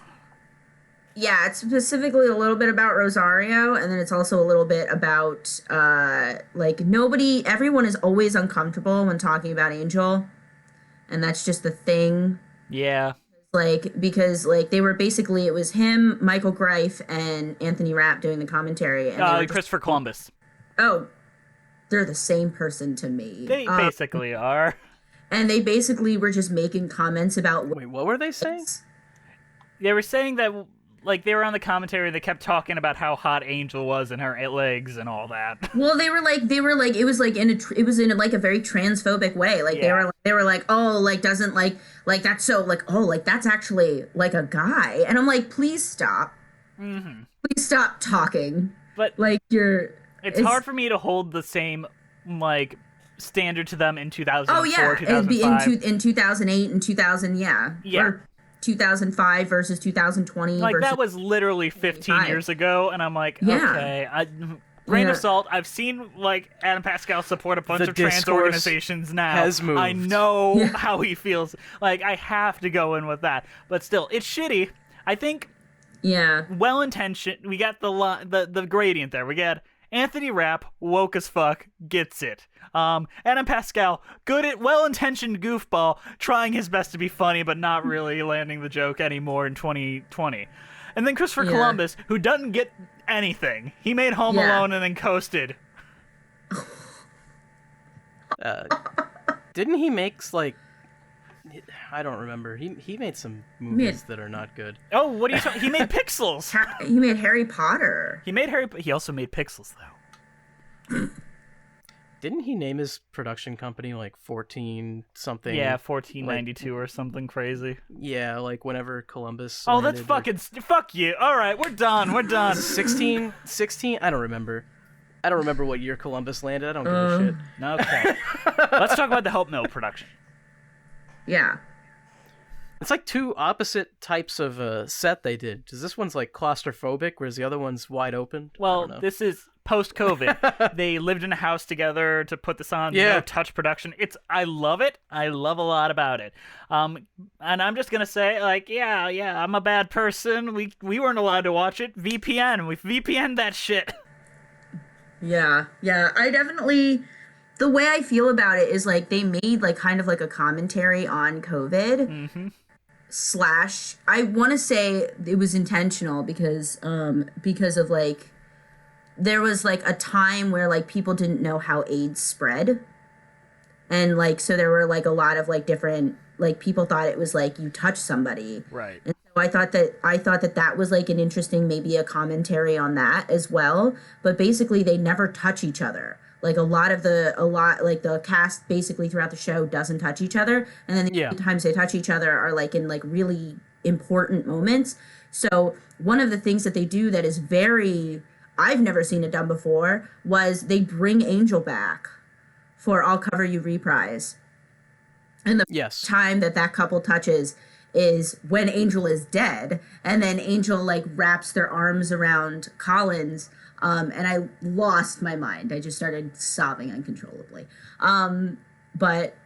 Yeah, it's specifically a little bit about Rosario, and then it's also a little bit about, like, everyone is always uncomfortable when talking about Angel, and that's just the thing. Yeah. Like, because, like, they were basically, it was him, Michael Greif, and Anthony Rapp doing the commentary. And Christopher Columbus. Oh, they're the same person to me. They basically are. And they basically were just making comments about... Wait, what were they saying? They were saying that, like, they were on the commentary, they kept talking about how hot Angel was and her legs and all that. Well, they were like, it was like it was in like a very transphobic way. Like, they were like, oh, like, doesn't like that's so like, oh, like that's actually like a guy. And I'm like, please stop. Mm-hmm. Please stop talking. But like it's hard for me to hold the same, like, standard to them in 2004, oh, yeah. 2005. In 2008 and 2000, yeah. Or 2005 versus 2020. Like, versus that was literally 15 years ago, and I'm like, yeah. Okay, grain of salt. I've seen, like, Adam Pascal support a bunch of trans organizations now. Has moved. I know how he feels. Like, I have to go in with that. But still, it's shitty. I think, well-intentioned. We got the gradient there. We got Anthony Rapp, woke as fuck, gets it. Adam Pascal, good at well-intentioned goofball, trying his best to be funny, but not really landing the joke anymore in 2020. And then Christopher Columbus, who doesn't get anything. He made Home Alone and then coasted. Didn't he make, like... I don't remember. He made some movies that are not good. Oh, what are you talking? He made Pixels. He made Harry Potter. He also made Pixels, though. Didn't he name his production company like 14 something? Yeah, 1492 or something crazy. Yeah, like whenever Columbus. Oh, that's fucking fuck you. All right, we're done. We're done. 16. I don't remember. I don't remember what year Columbus landed. I don't give a shit. Okay. Let's talk about the Hope Mill production. Yeah. It's like two opposite types of set they did. Because this one's like claustrophobic, whereas the other one's wide open. Well, this is post-COVID. They lived in a house together to put this on. No touch production. I love it. I love a lot about it. And I'm just gonna say, like, yeah, I'm a bad person. We weren't allowed to watch it. VPN. We VPN'd that shit. Yeah. I definitely. The way I feel about it is, like, they made, like, kind of like a commentary on COVID. Mm-hmm. / I want to say it was intentional because of, like, there was, like, a time where, like, people didn't know how AIDS spread. And, like, so there were, like, a lot of, like, different, like, people thought it was, like, you touch somebody. Right. And so I thought that was, like, an interesting, maybe a commentary on that as well. But basically they never touch each other. Like, like, the cast basically throughout the show doesn't touch each other. And then the times they touch each other are, like, in, like, really important moments. So one of the things that they do that is I've never seen it done before, was they bring Angel back for I'll Cover You reprise. And the time that couple touches is when Angel is dead. And then Angel, like, wraps their arms around Collins. And I lost my mind. I just started sobbing uncontrollably. But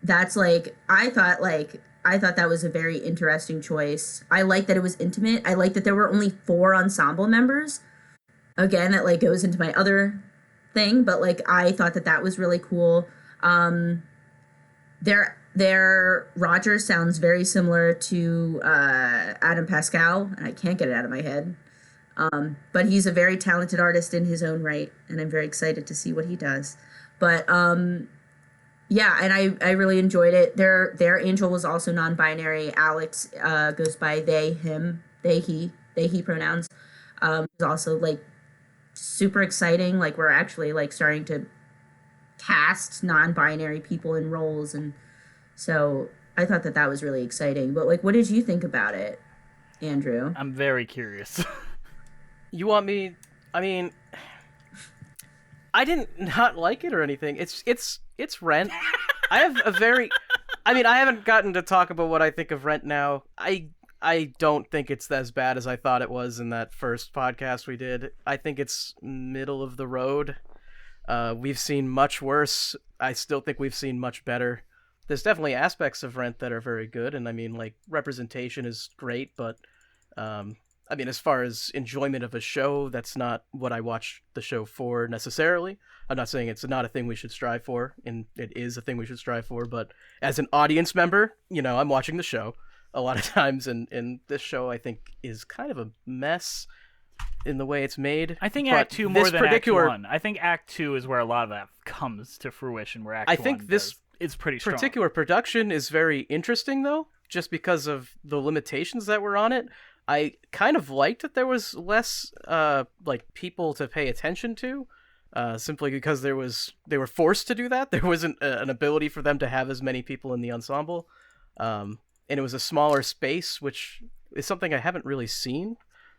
that's, like, I thought that was a very interesting choice. I like that it was intimate. I like that there were only 4 ensemble members. Again, that, like, goes into my other thing, but, like, I thought that was really cool. Their Roger sounds very similar to Adam Pascal, and I can't get it out of my head. But he's a very talented artist in his own right, and I'm very excited to see what he does. But yeah, and I really enjoyed it. Their Angel was also non-binary. Alex goes by they, him, they, he. they, he pronouns. Is also like super exciting. Like we're actually like starting to cast non-binary people in roles, and so I thought that was really exciting. But like, what did you think about it, Andrew? I'm very curious. You want me? I mean, I didn't not like it or anything. It's Rent. I have a very, I mean, I haven't gotten to talk about what I think of Rent now. I don't think it's as bad as I thought it was in that first podcast we did. I think it's middle of the road. We've seen much worse. I still think we've seen much better. There's definitely aspects of Rent that are very good, and I mean, like, representation is great, but I mean, as far as enjoyment of a show, that's not what I watch the show for necessarily. I'm not saying it's not a thing we should strive for, and it is a thing we should strive for, but as an audience member, you know, I'm watching the show a lot of times, and this show, I think, is kind of a mess in the way it's made. I think But Act 2 more this than particular, Act 1. I think Act 2 is where a lot of that comes to fruition, where Act I 1 think this is pretty strong. particular production is very interesting, though, just because of the limitations that were on it. I kind of liked that there was less like people to pay attention to, simply because they were forced to do that. There wasn't an ability for them to have as many people in the ensemble, and it was a smaller space, which is something I haven't really seen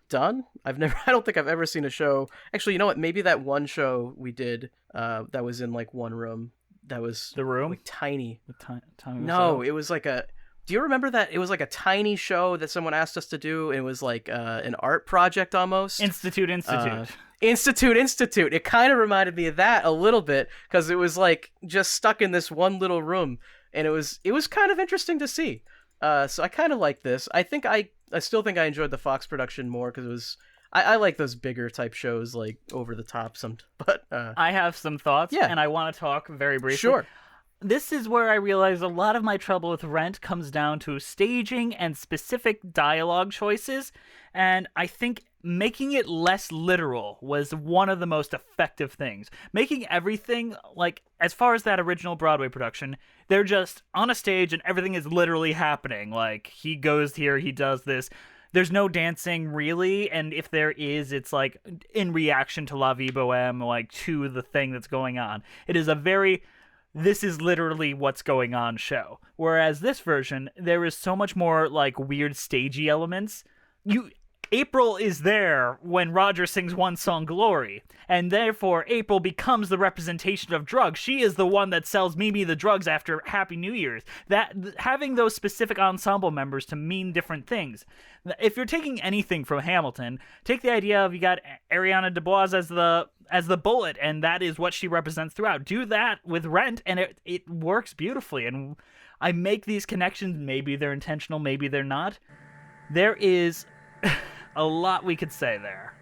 done. I don't think I've ever seen a show. Actually, you know what? Maybe that one show we did that was in like one room. That was The Room? like tiny. No, It was like a. Do you remember that? It was like a tiny show that someone asked us to do. It was like an art project almost. Institute. Institute. It kind of reminded me of that a little bit because it was like just stuck in this one little room, and it was kind of interesting to see. So I kind of like this. I still think I enjoyed the Fox production more because it was. I like those bigger type shows, like over the top. But I have some thoughts, Yeah. and I want to talk very briefly. Sure. This is where I realize a lot of my trouble with Rent comes down to staging and specific dialogue choices, and I think making it less literal was one of the most effective things. Making everything, like, as far as that original Broadway production, they're just on a stage and everything is literally happening. Like, he goes here, he does this. There's no dancing, really, and if there is, it's, like, in reaction to La Vie Boheme, like, to the thing that's going on. It is a very... this is literally what's going on show. Whereas this version, there is so much more like weird stagey elements. April is there when Roger sings one song, Glory, and therefore April becomes the representation of drugs. She is the one that sells Mimi the drugs after Happy New Year's. That having those specific ensemble members to mean different things. If you're taking anything from Hamilton, take the idea of you got Ariana DeBose as the bullet, and that is what she represents throughout. Do that with Rent, and it works beautifully. And I make these connections. Maybe they're intentional, maybe they're not. There is a lot we could say there.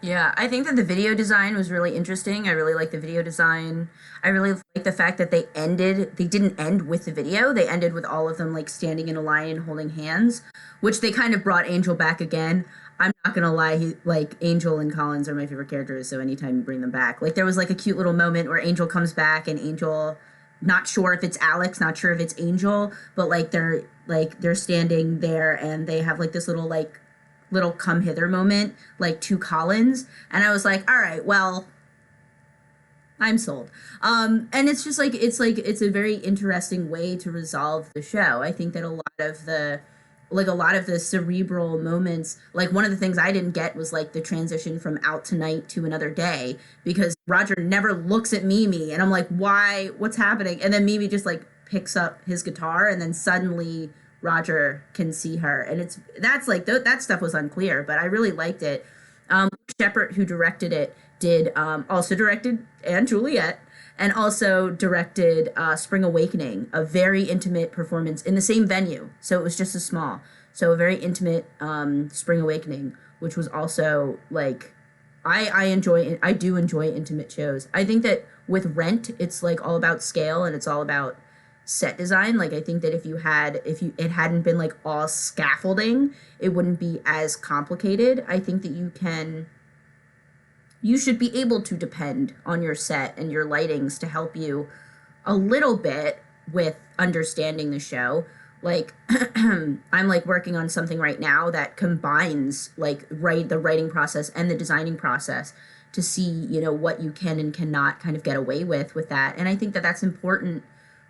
Yeah, I think that the video design was really interesting. I really like the video design. I really like the fact that they didn't end with the video. They ended with all of them like standing in a line and holding hands, which they kind of brought Angel back again. I'm not gonna lie, Angel and Collins are my favorite characters, so anytime you bring them back. Like there was like a cute little moment where Angel comes back and Angel, not sure if it's Alex, not sure if it's Angel, but they're standing there and they have like this little come hither moment, like to Collins, and I was like, all right, well, I'm sold. And it's just like it's a very interesting way to resolve the show. I think that a lot of the cerebral moments, like one of the things I didn't get was like the transition from Out Tonight to Another Day, because Roger never looks at Mimi and I'm like, why, what's happening? And then Mimi just like picks up his guitar and then suddenly Roger can see her, and that stuff was unclear, but I really liked it. Shepard, who directed it, also directed And Juliet, and also directed Spring Awakening, a very intimate performance in the same venue. So it was just as small. So a very intimate Spring Awakening, which was also like, I do enjoy intimate shows. I think that with Rent, it's like all about scale and it's all about set design. Like I think that if it hadn't been like all scaffolding, it wouldn't be as complicated. I think that you should be able to depend on your set and your lightings to help you a little bit with understanding the show. like I'm like working on something right now that combines like the writing process and the designing process to see, you know, what you can and cannot kind of get away with that. And I think that that's important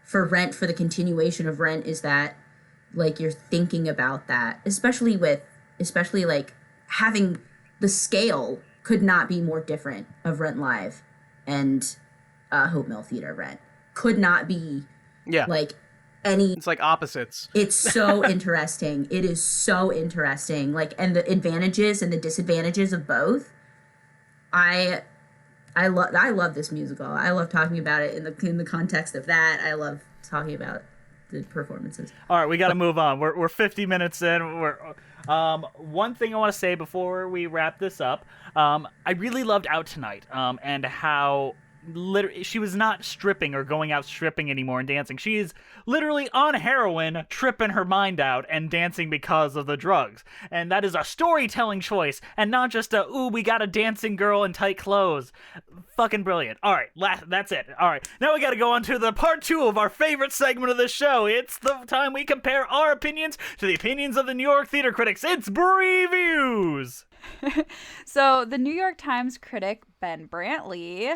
for Rent, for the continuation of Rent, is that like you're thinking about that, especially like having the scale could not be more different of Rent Live and Hope Mill Theater Rent. Could not be like any. It's like opposites. It's so interesting. It is so interesting. Like, and the advantages and the disadvantages of both. I love this musical. I love talking about it in the context of that. I love talking about the performances. All right, we got to move on. We're 50 minutes in. One thing I want to say before we wrap this up. I really loved Out Tonight, and how she was not stripping or going out stripping anymore and dancing. She is literally on heroin, tripping her mind out and dancing because of the drugs. And that is a storytelling choice and not just a, ooh, we got a dancing girl in tight clothes. Fucking brilliant. All right, that's it. All right, now we got to go on to the part 2 of our favorite segment of the show. It's the time we compare our opinions to the opinions of the New York theater critics. It's Breviews. So, the New York Times critic Ben Brantley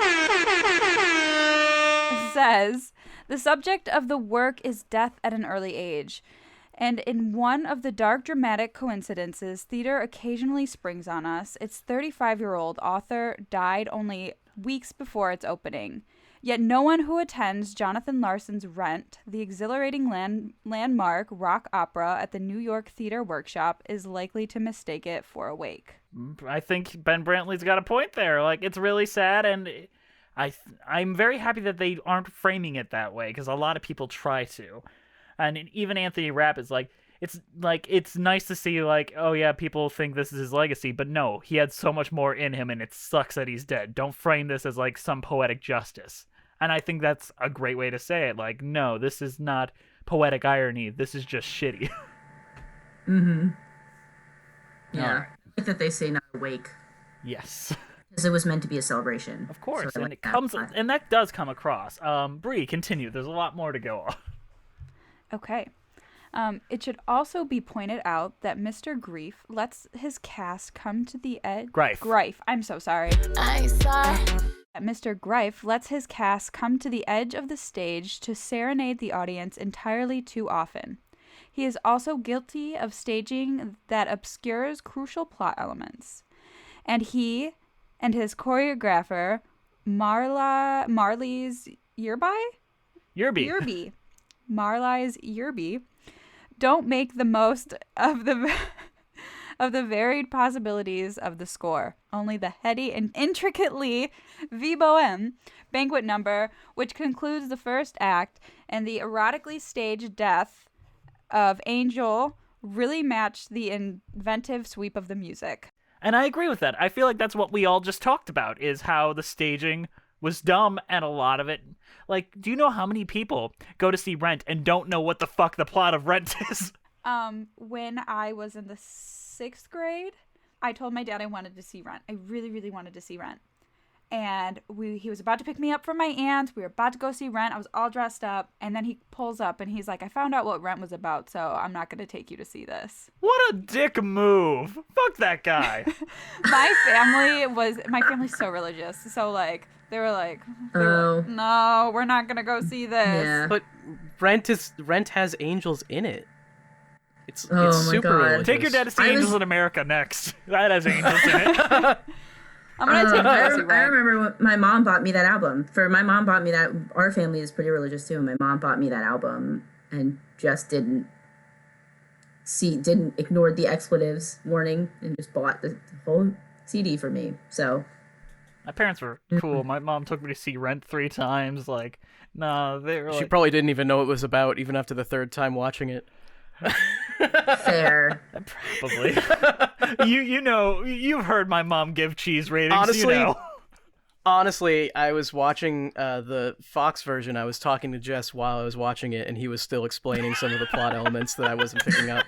says, the subject of the work is death at an early age. And in one of the dark dramatic coincidences theater occasionally springs on us, its 35-year-old author died only weeks before its opening. Yet no one who attends Jonathan Larson's Rent, the exhilarating landmark rock opera at the New York Theater Workshop, is likely to mistake it for a wake. I think Ben Brantley's got a point there. Like, it's really sad, and I'm very happy that they aren't framing it that way, because a lot of people try to. And even Anthony Rapp is like, it's nice to see, like, oh yeah, people think this is his legacy, but no, he had so much more in him, and it sucks that he's dead. Don't frame this as, like, some poetic justice. And I think that's a great way to say it. Like, no, this is not poetic irony. This is just shitty. Mm-hmm. Yeah. Right. I like that they say not awake. Yes. Because it was meant to be a celebration. Of course, So and it comes, and that does come across. Bree, continue. There's a lot more to go on. Okay. It should also be pointed out that Mr. Grief lets his cast come to the edge. Greif. I'm so sorry. Mr. Greif lets his cast come to the edge of the stage to serenade the audience entirely too often. He is also guilty of staging that obscures crucial plot elements. And he and his choreographer, Marlies Yerby, don't make the most of the varied possibilities of the score. Only the heady and intricately viboem banquet number, which concludes the first act, and the erotically staged death of Angel really match the inventive sweep of the music. And I agree with that. I feel like that's what we all just talked about, is how the staging was dumb, and a lot of it, like, do you know how many people go to see Rent and don't know what the fuck the plot of Rent is? When I was in the 6th grade, I told my dad I wanted to see Rent. I really, really wanted to see Rent. And he was about to pick me up from my aunt. We were about to go see Rent. I was all dressed up. And then he pulls up and he's like, I found out what Rent was about, so I'm not going to take you to see this. What a dick move. Fuck that guy. My family's so religious. So, like, they were like, no, we're not going to go see this. Yeah. But Rent has angels in it. It's my super God. religious. Take your dad to see Angels in America next. That has angels in it. I'm going to take I you to see Rent. remember when my mom bought me that album. My mom bought me that. Our family is pretty religious too. My mom bought me that album and just didn't ignore the expletives warning and just bought the whole CD for me. So My parents were cool. My mom took me to see Rent 3 times. Like, no, they were like... She probably didn't even know what it was about, even after the 3rd time watching it. fair. Probably. you know, you've heard my mom give cheese ratings. Honestly, you know. Honestly, I was watching the Fox version. I was talking to Jess while I was watching it, and he was still explaining some of the plot elements that I wasn't picking up.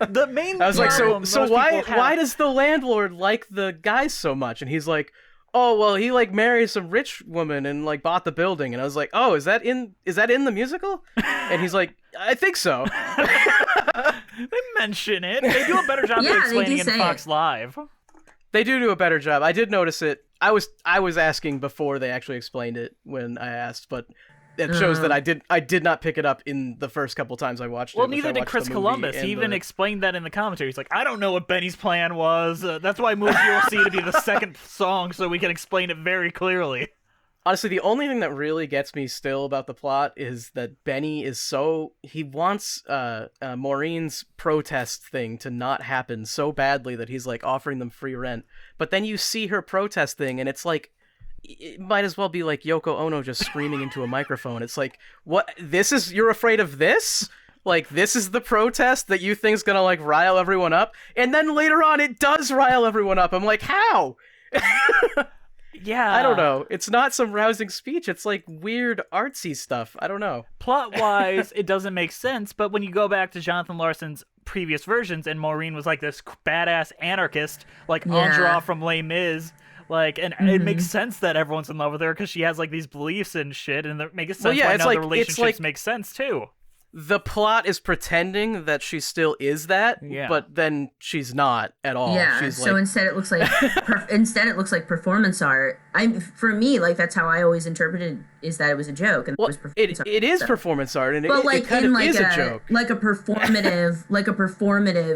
The main I was like, problem so most why people have- why does the landlord like the guys so much? And he's like, oh, well, he like married some rich woman and like bought the building. And I was like, oh, is that in the musical? And he's like, I think so. They mention it. They do a better job Yeah, of they do explaining in say Fox it. Live. They do a better job. I did notice it. I was asking before they actually explained it when I asked, but it shows that I did not pick it up in the first couple times I watched it. Well, which I neither did watched Chris the movie Columbus. and He even the- explained that in the commentary. He's like, I don't know what Benny's plan was. That's why I moved You'll See to be the second song so we can explain it very clearly. Honestly, the only thing that really gets me still about the plot is that Benny is he wants Maureen's protest thing to not happen so badly that he's like offering them free rent. But then you see her protest thing and it's like, it might as well be like Yoko Ono just screaming into a microphone. It's like, what? You're afraid of this? Like, this is the protest that you think's gonna like rile everyone up? And then later on it does rile everyone up. I'm like, how? Yeah. I don't know. It's not some rousing speech. It's like weird artsy stuff. I don't know. Plot-wise, it doesn't make sense, but when you go back to Jonathan Larson's previous versions and Maureen was like this badass anarchist, like Andra from Les Mis, like, and it makes sense that everyone's in love with her because she has like these beliefs and shit, and it makes sense why now the relationships make sense too. The plot is pretending that she still is that, but then she's not at all. Yeah, she's so like... instead it looks like performance art. For me, like that's how I always interpreted is that it was a joke and well, it was performance art. It is performance art, and but it like kind in of like is a joke, like a performative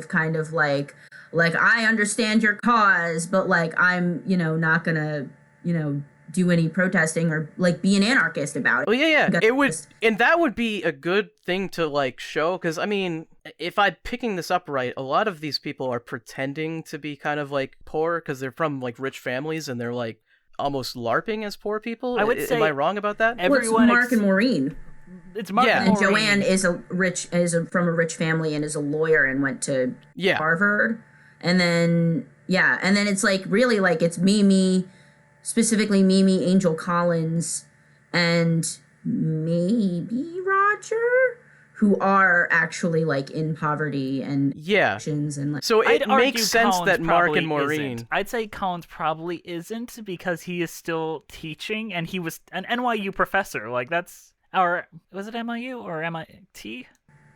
kind of like I understand your cause, but like I'm not gonna do any protesting or like be an anarchist about it. Well, yeah, it would, and that would be a good thing to like show, because I mean, if I'm picking this up right, a lot of these people are pretending to be kind of like poor because they're from like rich families and they're like almost LARPing as poor people. I would say, am I wrong about that? Everyone Mark and Maureen. It's Mark and Maureen. Joanne is from a rich family and is a lawyer and went to Harvard, and then it's like really like it's Mimi. Specifically Mimi, Angel Collins, and maybe Roger, who are actually like in poverty and and like. So it makes sense Collins that Mark and Maureen. Isn't. I'd say Collins probably isn't because he is still teaching and he was an NYU professor. Like that's was it MIU or MIT?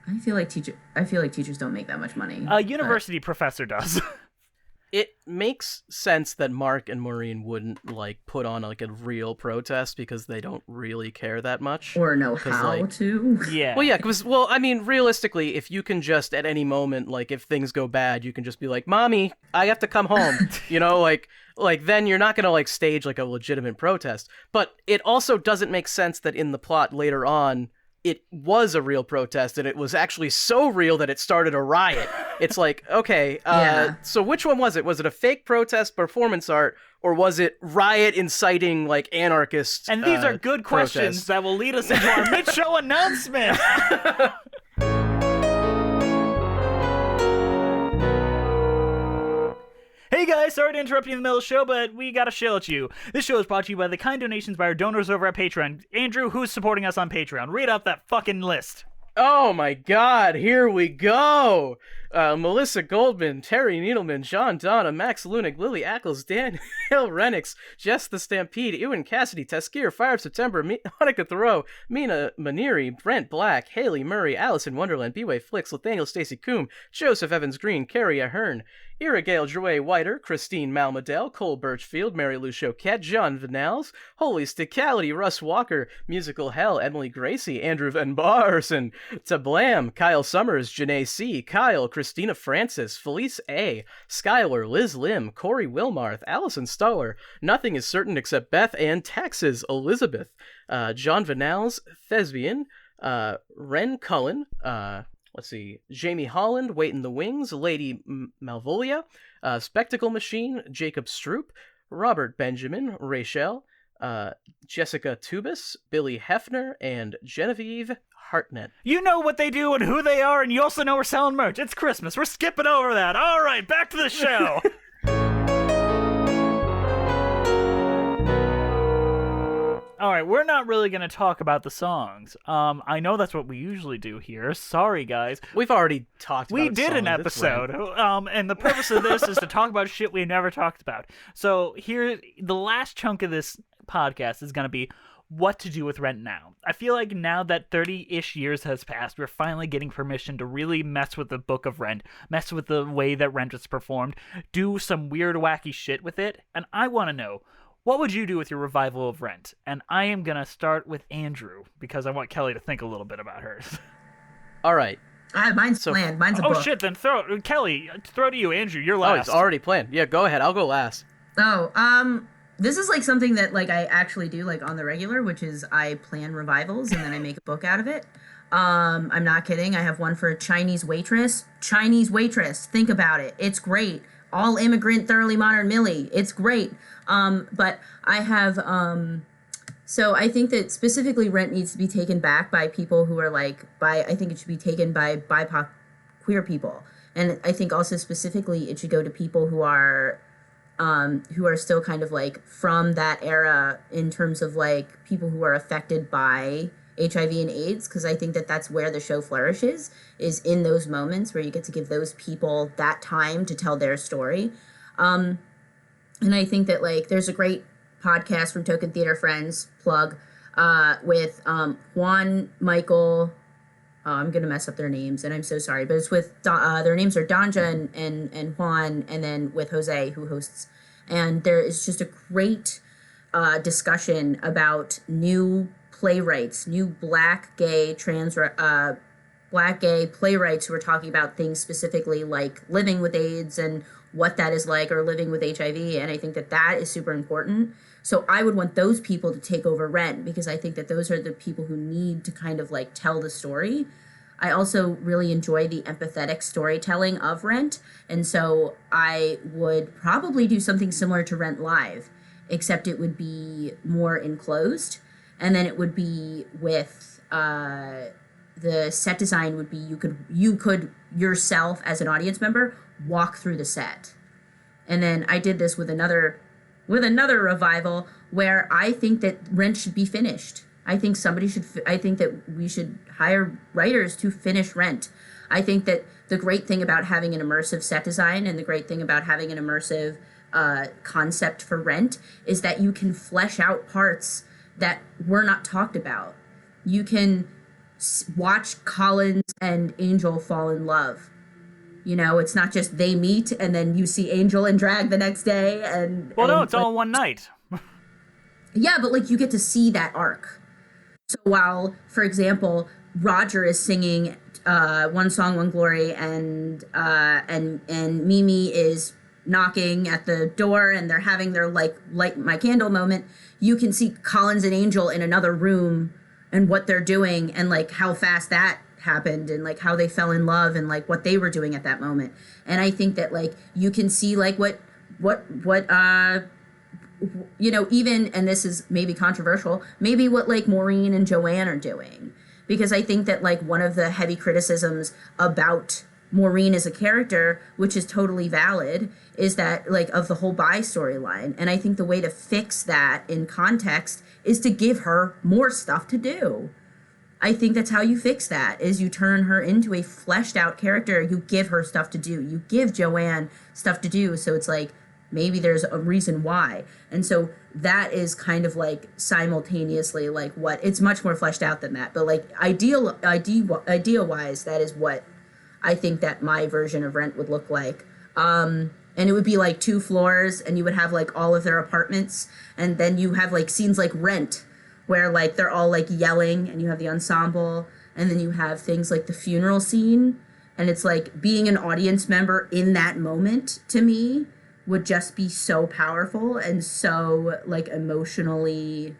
I feel like teachers don't make that much money. A university professor does. It makes sense that Mark and Maureen wouldn't like put on like a real protest because they don't really care that much or know how to. Yeah. Well, yeah, because I mean, realistically, if you can just at any moment, like if things go bad, you can just be like, "Mommy, I have to come home," like then you're not gonna like stage like a legitimate protest. But it also doesn't make sense that in the plot later on, it was a real protest, and it was actually so real that it started a riot. It's like, okay, so which one was it? Was it a fake protest, performance art, or was it riot inciting, like, anarchists? And these are good questions that will lead us into our mid-show announcement. Hey guys, sorry to interrupt you in the middle of the show, but we gotta show it you. This show is brought to you by the kind donations by our donors over at Patreon. Andrew, who's supporting us on Patreon? Read out that fucking list. Oh my god, here we go! Melissa Goldman, Terry Needleman, John Donna, Max Lunig, Lily Ackles, Dan Hill Renix, Jess the Stampede, Ewan Cassidy, Teskier, Fire of September, Monica Thoreau, Mina Maniri, Brent Black, Haley Murray, Allison Wonderland, B-Way Flicks, Nathaniel Stacy Coombe, Joseph Evans Green, Carrie Ahern, Ira Gale Drouet Whiter, Christine Malmadel, Cole Birchfield, Mary Lou Choquette, John Vanals, Holy Sticality, Russ Walker, Musical Hell, Emily Gracie, Andrew Van Barson, Tablam, Kyle Summers, Janae C., Kyle, Christina Francis, Felice A., Skylar, Liz Lim, Corey Wilmarth, Allison Stoller, Nothing is Certain Except Beth and Taxes, Elizabeth, John Vanals, Thespian, Ren Cullen, let's see, Jamie Holland, Wait in the Wings, Lady Malvolia, Spectacle Machine, Jacob Stroop, Robert Benjamin, Rachel, Jessica Tubis, Billy Hefner, and Genevieve Hartnett. You know what they do and who they are, and you also know we're selling merch. It's Christmas. We're skipping over that. All right, back to the show. All right, we're not really going to talk about the songs. I know that's what we usually do here. Sorry, guys. We've already talked about We did an songs. It's episode, right. and the purpose of this is to talk about shit we never talked about. So here, the last chunk of this podcast is going to be what to do with Rent now. I feel like now that 30-ish years has passed, we're finally getting permission to really mess with the book of Rent, mess with the way that Rent is performed, do some weird, wacky shit with it, and I want to know, what would you do with your revival of Rent? And I am going to start with Andrew, because I want Kelly to think a little bit about hers. All right. Mine's planned. Mine's a book. Oh shit, then Kelly, throw to you, Andrew, you're Oh, last. it's already planned. Yeah, go ahead. I'll go last. This is like something that like I actually do like on the regular, which is I plan revivals and then I make a book out of it. I'm not kidding. I have one for a Chinese waitress. Think about it. It's great. All immigrant, thoroughly modern Millie. It's great. But I have, so I think that specifically Rent needs to be taken back by people who are like, I think it should be taken by BIPOC queer people. And I think also specifically it should go to people who are still kind of like from that era in terms of like people who are affected by HIV and AIDS, because I think that that's where the show flourishes, is in those moments where you get to give those people that time to tell their story. And I think that like there's a great podcast from Token Theater Friends, plug, with Juan, Michael, I'm going to mess up their names, and I'm so sorry, but it's with, their names are Danja and Juan, and then with Jose, who hosts. And there is just a great discussion about new playwrights, new black, gay, black, gay playwrights who are talking about things specifically like living with AIDS and what that is like, or living with HIV. And I think that that is super important. So I would want those people to take over Rent, because I think that those are the people who need to kind of like tell the story. I also really enjoy the empathetic storytelling of Rent. And so I would probably do something similar to Rent Live, except it would be more enclosed. And then it would be with, the set design would be, you could yourself as an audience member walk through the set. And then I did this with another revival where I think that Rent should be finished. I think that we should hire writers to finish Rent. I think that the great thing about having an immersive set design and the great thing about having an immersive concept for Rent is that you can flesh out parts that were not talked about. You can watch Collins and Angel fall in love. You know, it's not just they meet and then you see Angel in drag the next day. No, it's all one night. Yeah, but like you get to see that arc. So while, for example, Roger is singing One Song, One Glory, and Mimi is knocking at the door and they're having their like light my candle moment, you can see Collins and Angel in another room and what they're doing and like how fast that happened and like how they fell in love and like what they were doing at that moment. And I think that like you can see like what you know, even, and this is maybe controversial, maybe what like Maureen and Joanne are doing, because I think that like one of the heavy criticisms about Maureen as a character, which is totally valid, is that like of the whole bi storyline. And I think the way to fix that in context is to give her more stuff to do. I think that's how you fix that, is you turn her into a fleshed out character. You give her stuff to do. You give Joanne stuff to do. So it's like, maybe there's a reason why. And so that is kind of like simultaneously like what, it's much more fleshed out than that. But like idea wise, that is what I think that my version of Rent would look like. And it would be like 2 floors and you would have like all of their apartments. And then you have like scenes like Rent, where like they're all like yelling and you have the ensemble. And then you have things like the funeral scene. And it's like being an audience member in that moment, to me, would just be so powerful and so like emotionally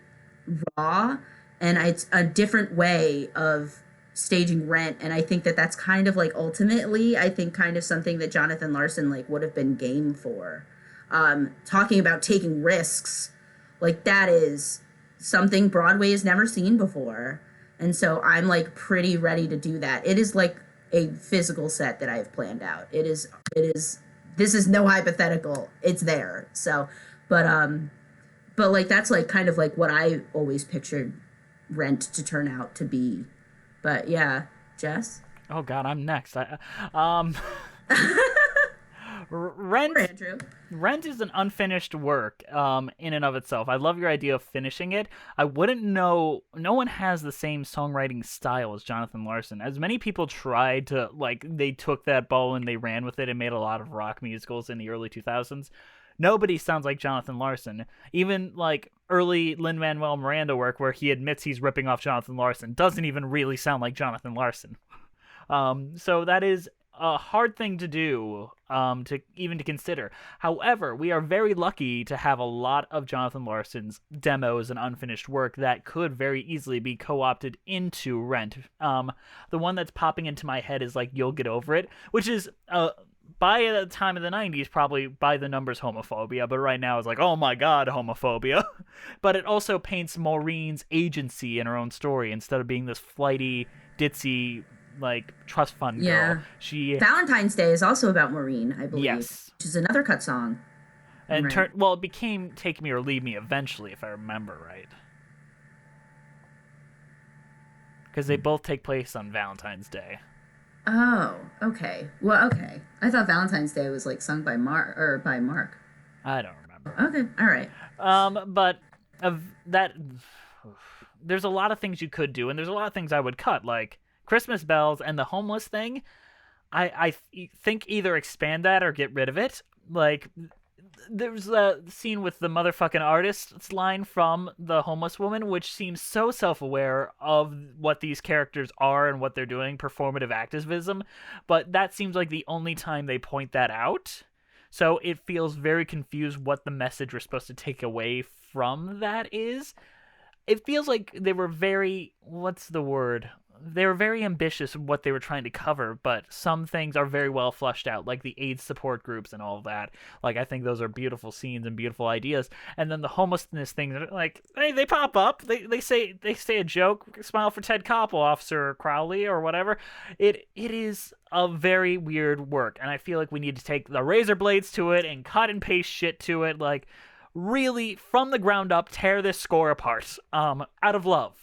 raw. And it's a different way of staging Rent. And I think that that's kind of like ultimately, I think kind of something that Jonathan Larson like would have been game for. Talking about taking risks, like that is something Broadway has never seen before. And so I'm like pretty ready to do that. It is like a physical set that I've planned out. It is, this is no hypothetical. It's there. So, but But like that's like kind of like what I always pictured Rent to turn out to be. But yeah, Jess? Oh God, I'm next. Rent. Andrew. Rent is an unfinished work in and of itself. I love your idea of finishing it. I wouldn't know. No one has the same songwriting style as Jonathan Larson. As many people tried to, like, they took that ball and they ran with it and made a lot of rock musicals in the early 2000s. Nobody sounds like Jonathan Larson. Even, like, early Lin-Manuel Miranda work where he admits he's ripping off Jonathan Larson doesn't even really sound like Jonathan Larson. So that is a hard thing to do, to consider. However, we are very lucky to have a lot of Jonathan Larson's demos and unfinished work that could very easily be co-opted into Rent. The one that's popping into my head is like You'll Get Over It, which is by the time of the 90s probably by the numbers homophobia, but right now it's like, oh my god, homophobia. But it also paints Maureen's agency in her own story instead of being this flighty, ditzy, like, trust fund girl. Valentine's Day is also about Maureen, I believe. Yes. Which is another cut song. And Right. it became Take Me or Leave Me eventually, if I remember right. Because they both take place on Valentine's Day. Oh, okay. Well, okay. I thought Valentine's Day was like sung by Mark. I don't remember. Okay, all right. But of that, there's a lot of things you could do, and there's a lot of things I would cut, like Christmas Bells and the homeless thing. I think either expand that or get rid of it. Like, there's a scene with the motherfucking artist's line from The Homeless Woman, which seems so self-aware of what these characters are and what they're doing, performative activism, but that seems like the only time they point that out. So it feels very confused what the message we're supposed to take away from that is. It feels like they were very, they were very ambitious in what they were trying to cover, but some things are very well fleshed out, like the AIDS support groups and all of that. Like, I think those are beautiful scenes and beautiful ideas. And then the homelessness things, like, hey, they pop up. They say a joke, smile for Ted Koppel, Officer Crowley, or whatever. It is a very weird work, and I feel like we need to take the razor blades to it and cut and paste shit to it, like, really, from the ground up, tear this score apart, out of love.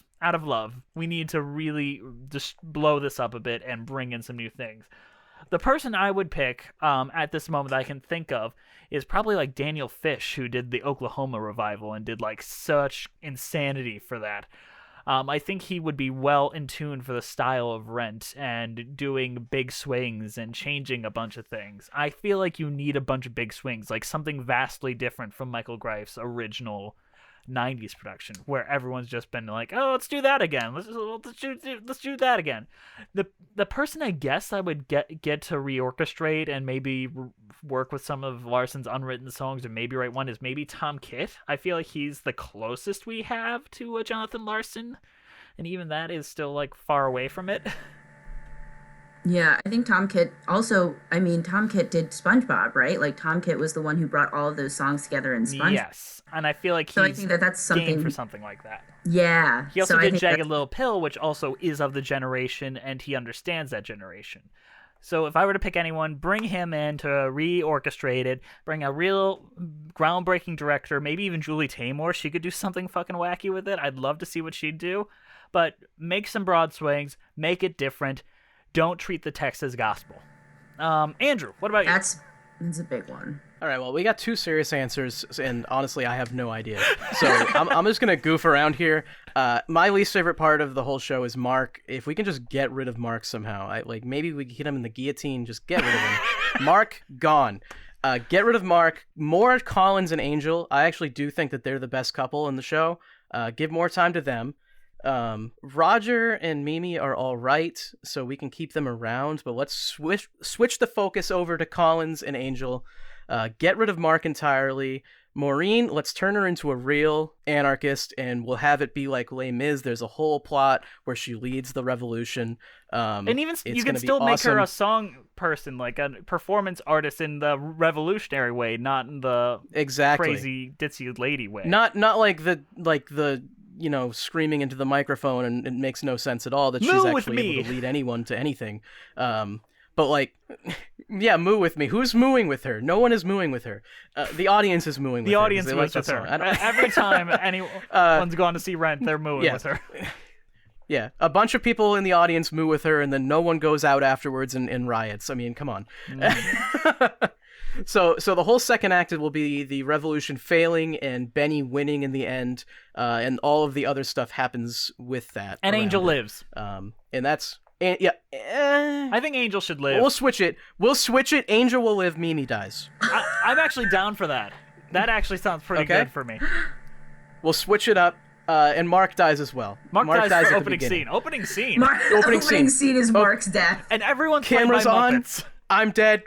We need to really just blow this up a bit and bring in some new things. The person I would pick at this moment that I can think of is probably like Daniel Fish, who did the Oklahoma revival and did like such insanity for that. I think he would be well in tune for the style of Rent and doing big swings and changing a bunch of things. I feel like you need a bunch of big swings, like something vastly different from Michael Greif's original 90s production, where everyone's just been like, oh, let's do that again, let's do that again. The person I guess I would get to reorchestrate and maybe work with some of Larson's unwritten songs and maybe write one is maybe Tom Kitt. I feel like he's the closest we have to a Jonathan Larson, and even that is still like far away from it. Yeah, I think Tom Kitt also, Tom Kitt did SpongeBob, right? Like, Tom Kitt was the one who brought all of those songs together in SpongeBob. Yes, and I feel like I think that's something game for something like that. Yeah. He also did Jagged Little Pill, which also is of the generation, and he understands that generation. So if I were to pick anyone, bring him in to reorchestrate it, bring a real groundbreaking director, maybe even Julie Taymor. She could do something fucking wacky with it. I'd love to see what she'd do. But make some broad swings, make it different. Don't treat the text as gospel. Andrew, what about you? That's a big one. All right, well, we got two serious answers, and honestly, I have no idea. So I'm just going to goof around here. My least favorite part of the whole show is Mark. If we can just get rid of Mark somehow, maybe we can hit him in the guillotine, just get rid of him. Mark, gone. Get rid of Mark. More Collins and Angel. I actually do think that they're the best couple in the show. Give more time to them. Roger and Mimi are all right, so we can keep them around, but let's switch the focus over to Collins and Angel. Get rid of Mark entirely. Maureen, let's turn her into a real anarchist, and we'll have it be like Les Mis. There's a whole plot where she leads the revolution. And even you can still make her a song person, like a performance artist in the revolutionary way, not in the crazy ditzy lady way. Not like the screaming into the microphone, and it makes no sense at all that she's actually able to lead anyone to anything. But like, yeah, moo with me. Who's mooing with her? No one is mooing with her. The audience is mooing with The her. audience They moves like with that her. song. I don't- Every time anyone's gone to see Rent, they're mooing Yeah. with her. Yeah, a bunch of people in the audience moo with her, and then no one goes out afterwards and riots. I mean, come on. So the whole second act will be the revolution failing and Benny winning in the end, and all of the other stuff happens with that. And around Angel it. lives. And that's yeah. I think Angel should live. We'll switch it. Angel will live. Mimi dies. I'm actually down for that. That actually sounds pretty Okay. good for me. We'll switch it up. And Mark dies as well. Mark dies at for the opening beginning. scene. Opening scene. Opening Opening scene. scene is Mark's death. And everyone's played Cameras by on. Muppets. I'm dead.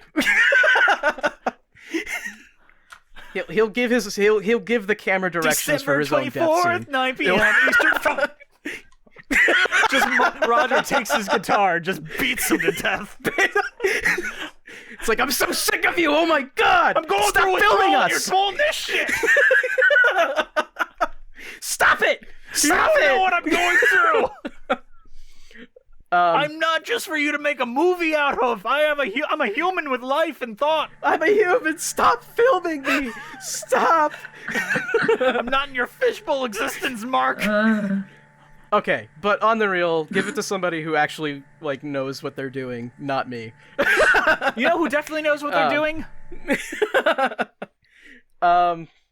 he'll give the camera directions for December his own death 24th, scene. 9 p.m. Eastern Time. Roger takes his guitar, just beats him to death. It's like, I'm so sick of you. Oh my god. I'm going Stop through filming withdrawal, us. You're pulling this shit. Stop it. You Stop don't it. know what I'm going through. I'm not just for you to make a movie out of. I'm a human with life and thought. I'm a human. Stop filming me. Stop. I'm not in your fishbowl existence, Mark. Okay, but on the real, give it to somebody who actually like knows what they're doing, not me. You know who definitely knows what they're doing?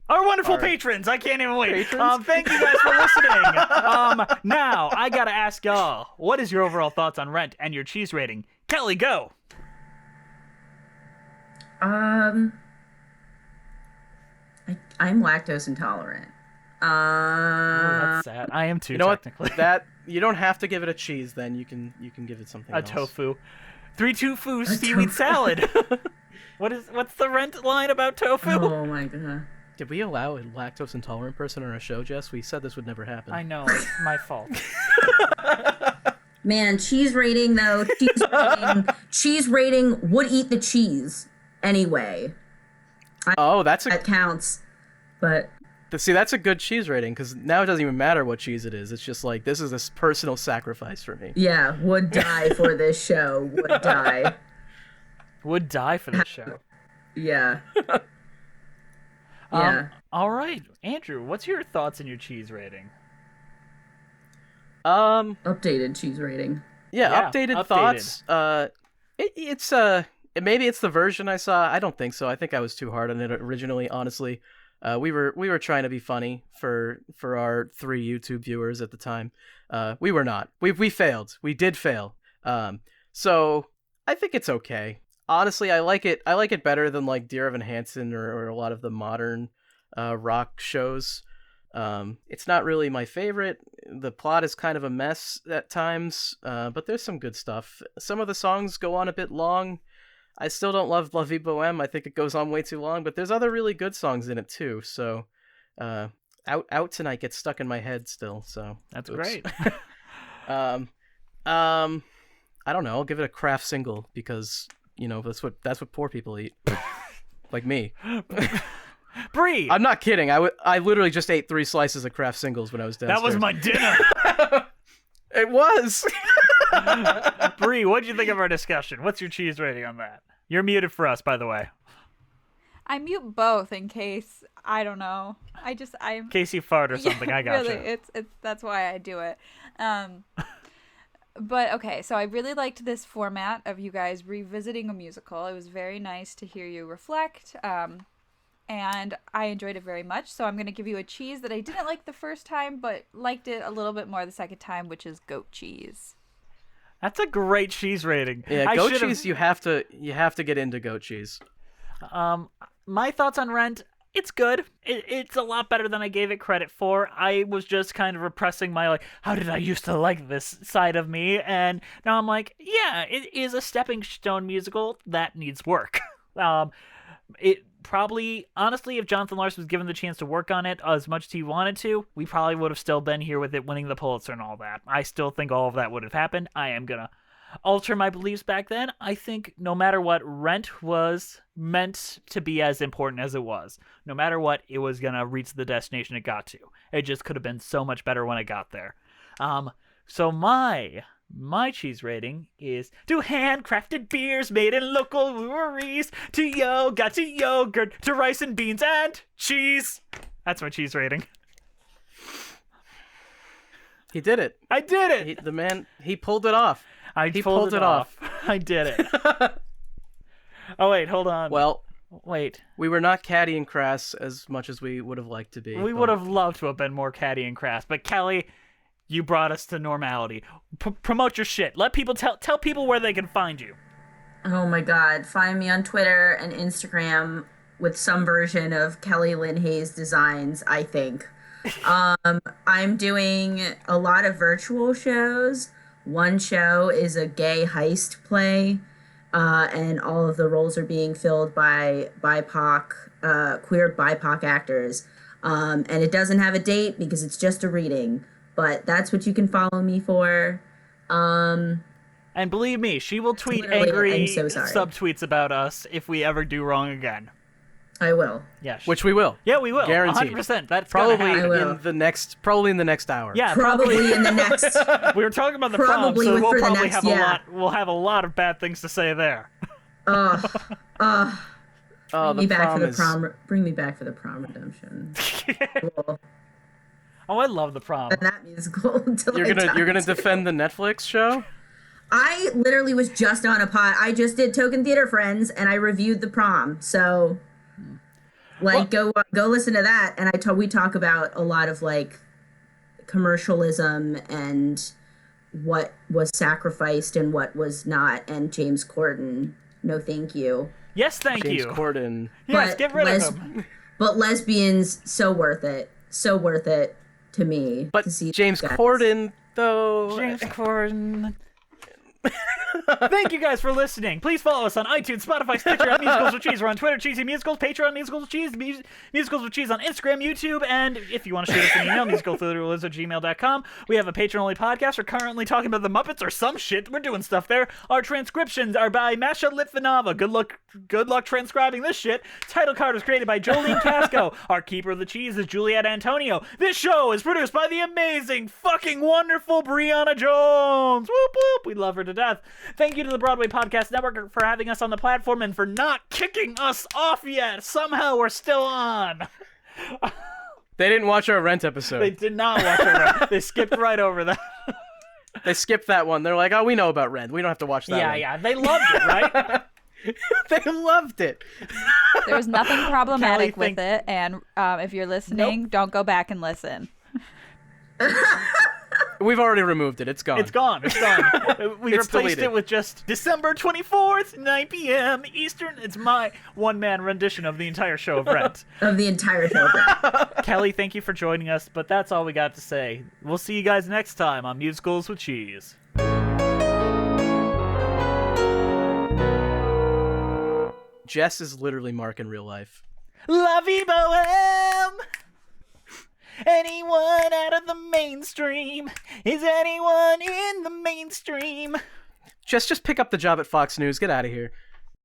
Our wonderful patrons. I can't even wait. Patrons? Thank you guys for listening. Now, I gotta ask y'all, what is your overall thoughts on Rent and your cheese rating? Kelly, go. I'm lactose intolerant. Oh, that's sad. I am too, You know technically. what? That you don't have to give it a cheese. Then you can give it something A else. tofu. 3-2-foo seaweed salad. What's the Rent line about tofu? Oh my god. Did we allow a lactose intolerant person on our show, Jess? We said this would never happen. I know, it's my fault. Man, cheese rating though. Cheese rating would eat the cheese anyway. Oh, that's That counts. But see, that's a good cheese rating because now it doesn't even matter what cheese it is. It's just like this is a personal sacrifice for me. yeah, would die for this show. Would die. Would die for this show. Yeah. Yeah. All right, Andrew, what's your thoughts on your cheese rating? Updated cheese rating. Yeah, Yeah, updated thoughts. It's maybe it's the version I saw. I don't think so. I think I was too hard on it originally. Honestly, we were trying to be funny for our 3 YouTube viewers at the time. We were not. We failed. We did fail. So I think it's okay. Honestly, I like it. I like it better than like Dear Evan Hansen or a lot of the modern rock shows. It's not really my favorite. The plot is kind of a mess at times, but there's some good stuff. Some of the songs go on a bit long. I still don't love La Vie Boheme. I think it goes on way too long, but there's other really good songs in it too. So, Out Tonight gets stuck in my head still. So That's oops. great. I don't know. I'll give it a craft single because that's what poor people eat, like me. Bree, I'm not kidding. I literally just ate 3 slices of craft singles when I was downstairs. that was my dinner. It was. Bree, what'd you think of our discussion? What's your cheese rating on that? You're muted for us, by the way. I mute both in case I don't know. I'm In case you fart or something, I got really, you. it's that's why I do it. But okay, so I really liked this format of you guys revisiting a musical. It was very nice to hear you reflect. And I enjoyed it very much. So I'm going to give you a cheese that I didn't like the first time, but liked it a little bit more the second time, which is goat cheese. That's a great cheese rating. Yeah, goat cheese. You have to get into goat cheese. My thoughts on Rent, it's good. It's a lot better than I gave it credit for. I was just kind of repressing my, how did I used to like this side of me? And now I'm like, yeah, it is a stepping stone musical that needs work. It probably, honestly, if Jonathan Larson was given the chance to work on it as much as he wanted to, we probably would have still been here with it winning the Pulitzer and all that. I still think all of that would have happened. I am going to alter my beliefs back then. I think no matter what, Rent was meant to be as important as it was. No matter what, it was going to reach the destination it got to. It just could have been so much better when it got there. So my My cheese rating is to handcrafted beers made in local breweries, to yoga, to yogurt, to rice and beans and cheese. That's my cheese rating. He did it. I did it. He pulled it off. He pulled it off. I did it. Oh, wait, hold on. Well, wait. we were not catty and crass as much as we would have liked to be. We would have loved to have been more catty and crass, but Kelly, you brought us to normality. Promote your shit. Let people tell people where they can find you. Oh my God. Find me on Twitter and Instagram with some version of Kelly Lin Hayes designs, I think. I'm doing a lot of virtual shows. One show is a gay heist play, and all of the roles are being filled by queer BIPOC actors. And it doesn't have a date because it's just a reading, but that's what you can follow me for. And believe me, she will tweet angry subtweets about us if we ever do wrong again. I will. Yeah. Which we will. Yeah, we will. Guaranteed. 100%. That's probably in the next hour. Yeah, probably in the next. We were talking about the prom, Probably so we'll for the probably next- have yeah. a lot. We'll have a lot of bad things to say there. Oh, Bring me the back prom for the is... prom. Bring me back for the prom redemption. Cool. Oh, I love the prom. And that musical. Until You're gonna defend the Netflix show? I literally was just on a pod. I just did Token Theater Friends, and I reviewed the prom. So, go listen to that. And we talk about a lot of like commercialism and what was sacrificed and what was not. And James Corden, no thank you. Yes, thank James you. Corden. Yes, But get rid of him. But lesbians, so worth it. So worth it to me. But to see James guys. Corden, though... James Corden. Thank you guys for listening. Please follow us on iTunes, Spotify, Stitcher, at Musicals with Cheese. We're on Twitter, Cheesy Musicals, Patreon, Musicals with Cheese, Musicals with Cheese on Instagram, YouTube, and if you want to shoot us an email, musicaltheaterliz@gmail.com. We have a patron-only podcast. We're currently talking about the Muppets or some shit. We're doing stuff there. Our transcriptions are by Masha Litvinova. Good luck transcribing this shit. Title card was created by Jolene Casco. Our keeper of the cheese is Juliet Antonio. This show is produced by the amazing, fucking wonderful Brianna Jones. Whoop whoop. We love her to death. Thank you to the Broadway Podcast Network for having us on the platform and for not kicking us off yet. Somehow we're still on. They didn't watch our Rent episode. They did not watch our Rent. They skipped right over that. They skipped that one. They're like, oh, we know about Rent. We don't have to watch that one. Yeah. They loved it, right? They loved it. There was nothing problematic Kelly, with it, and if you're listening, don't go back and listen. We've already removed it. It's gone. It's gone. It's gone. We It's replaced deleted. it with just December 24th, 9 p.m. Eastern. It's my one-man rendition of the entire show of Rent. Of the entire show. Kelly, thank you for joining us, but that's all we got to say. We'll see you guys next time on Musicals with Cheese. Jess is literally Mark in real life. La vie bohème. Anyone out of the mainstream? Is anyone in the mainstream? Jess, just pick up the job at Fox News. Get out of here.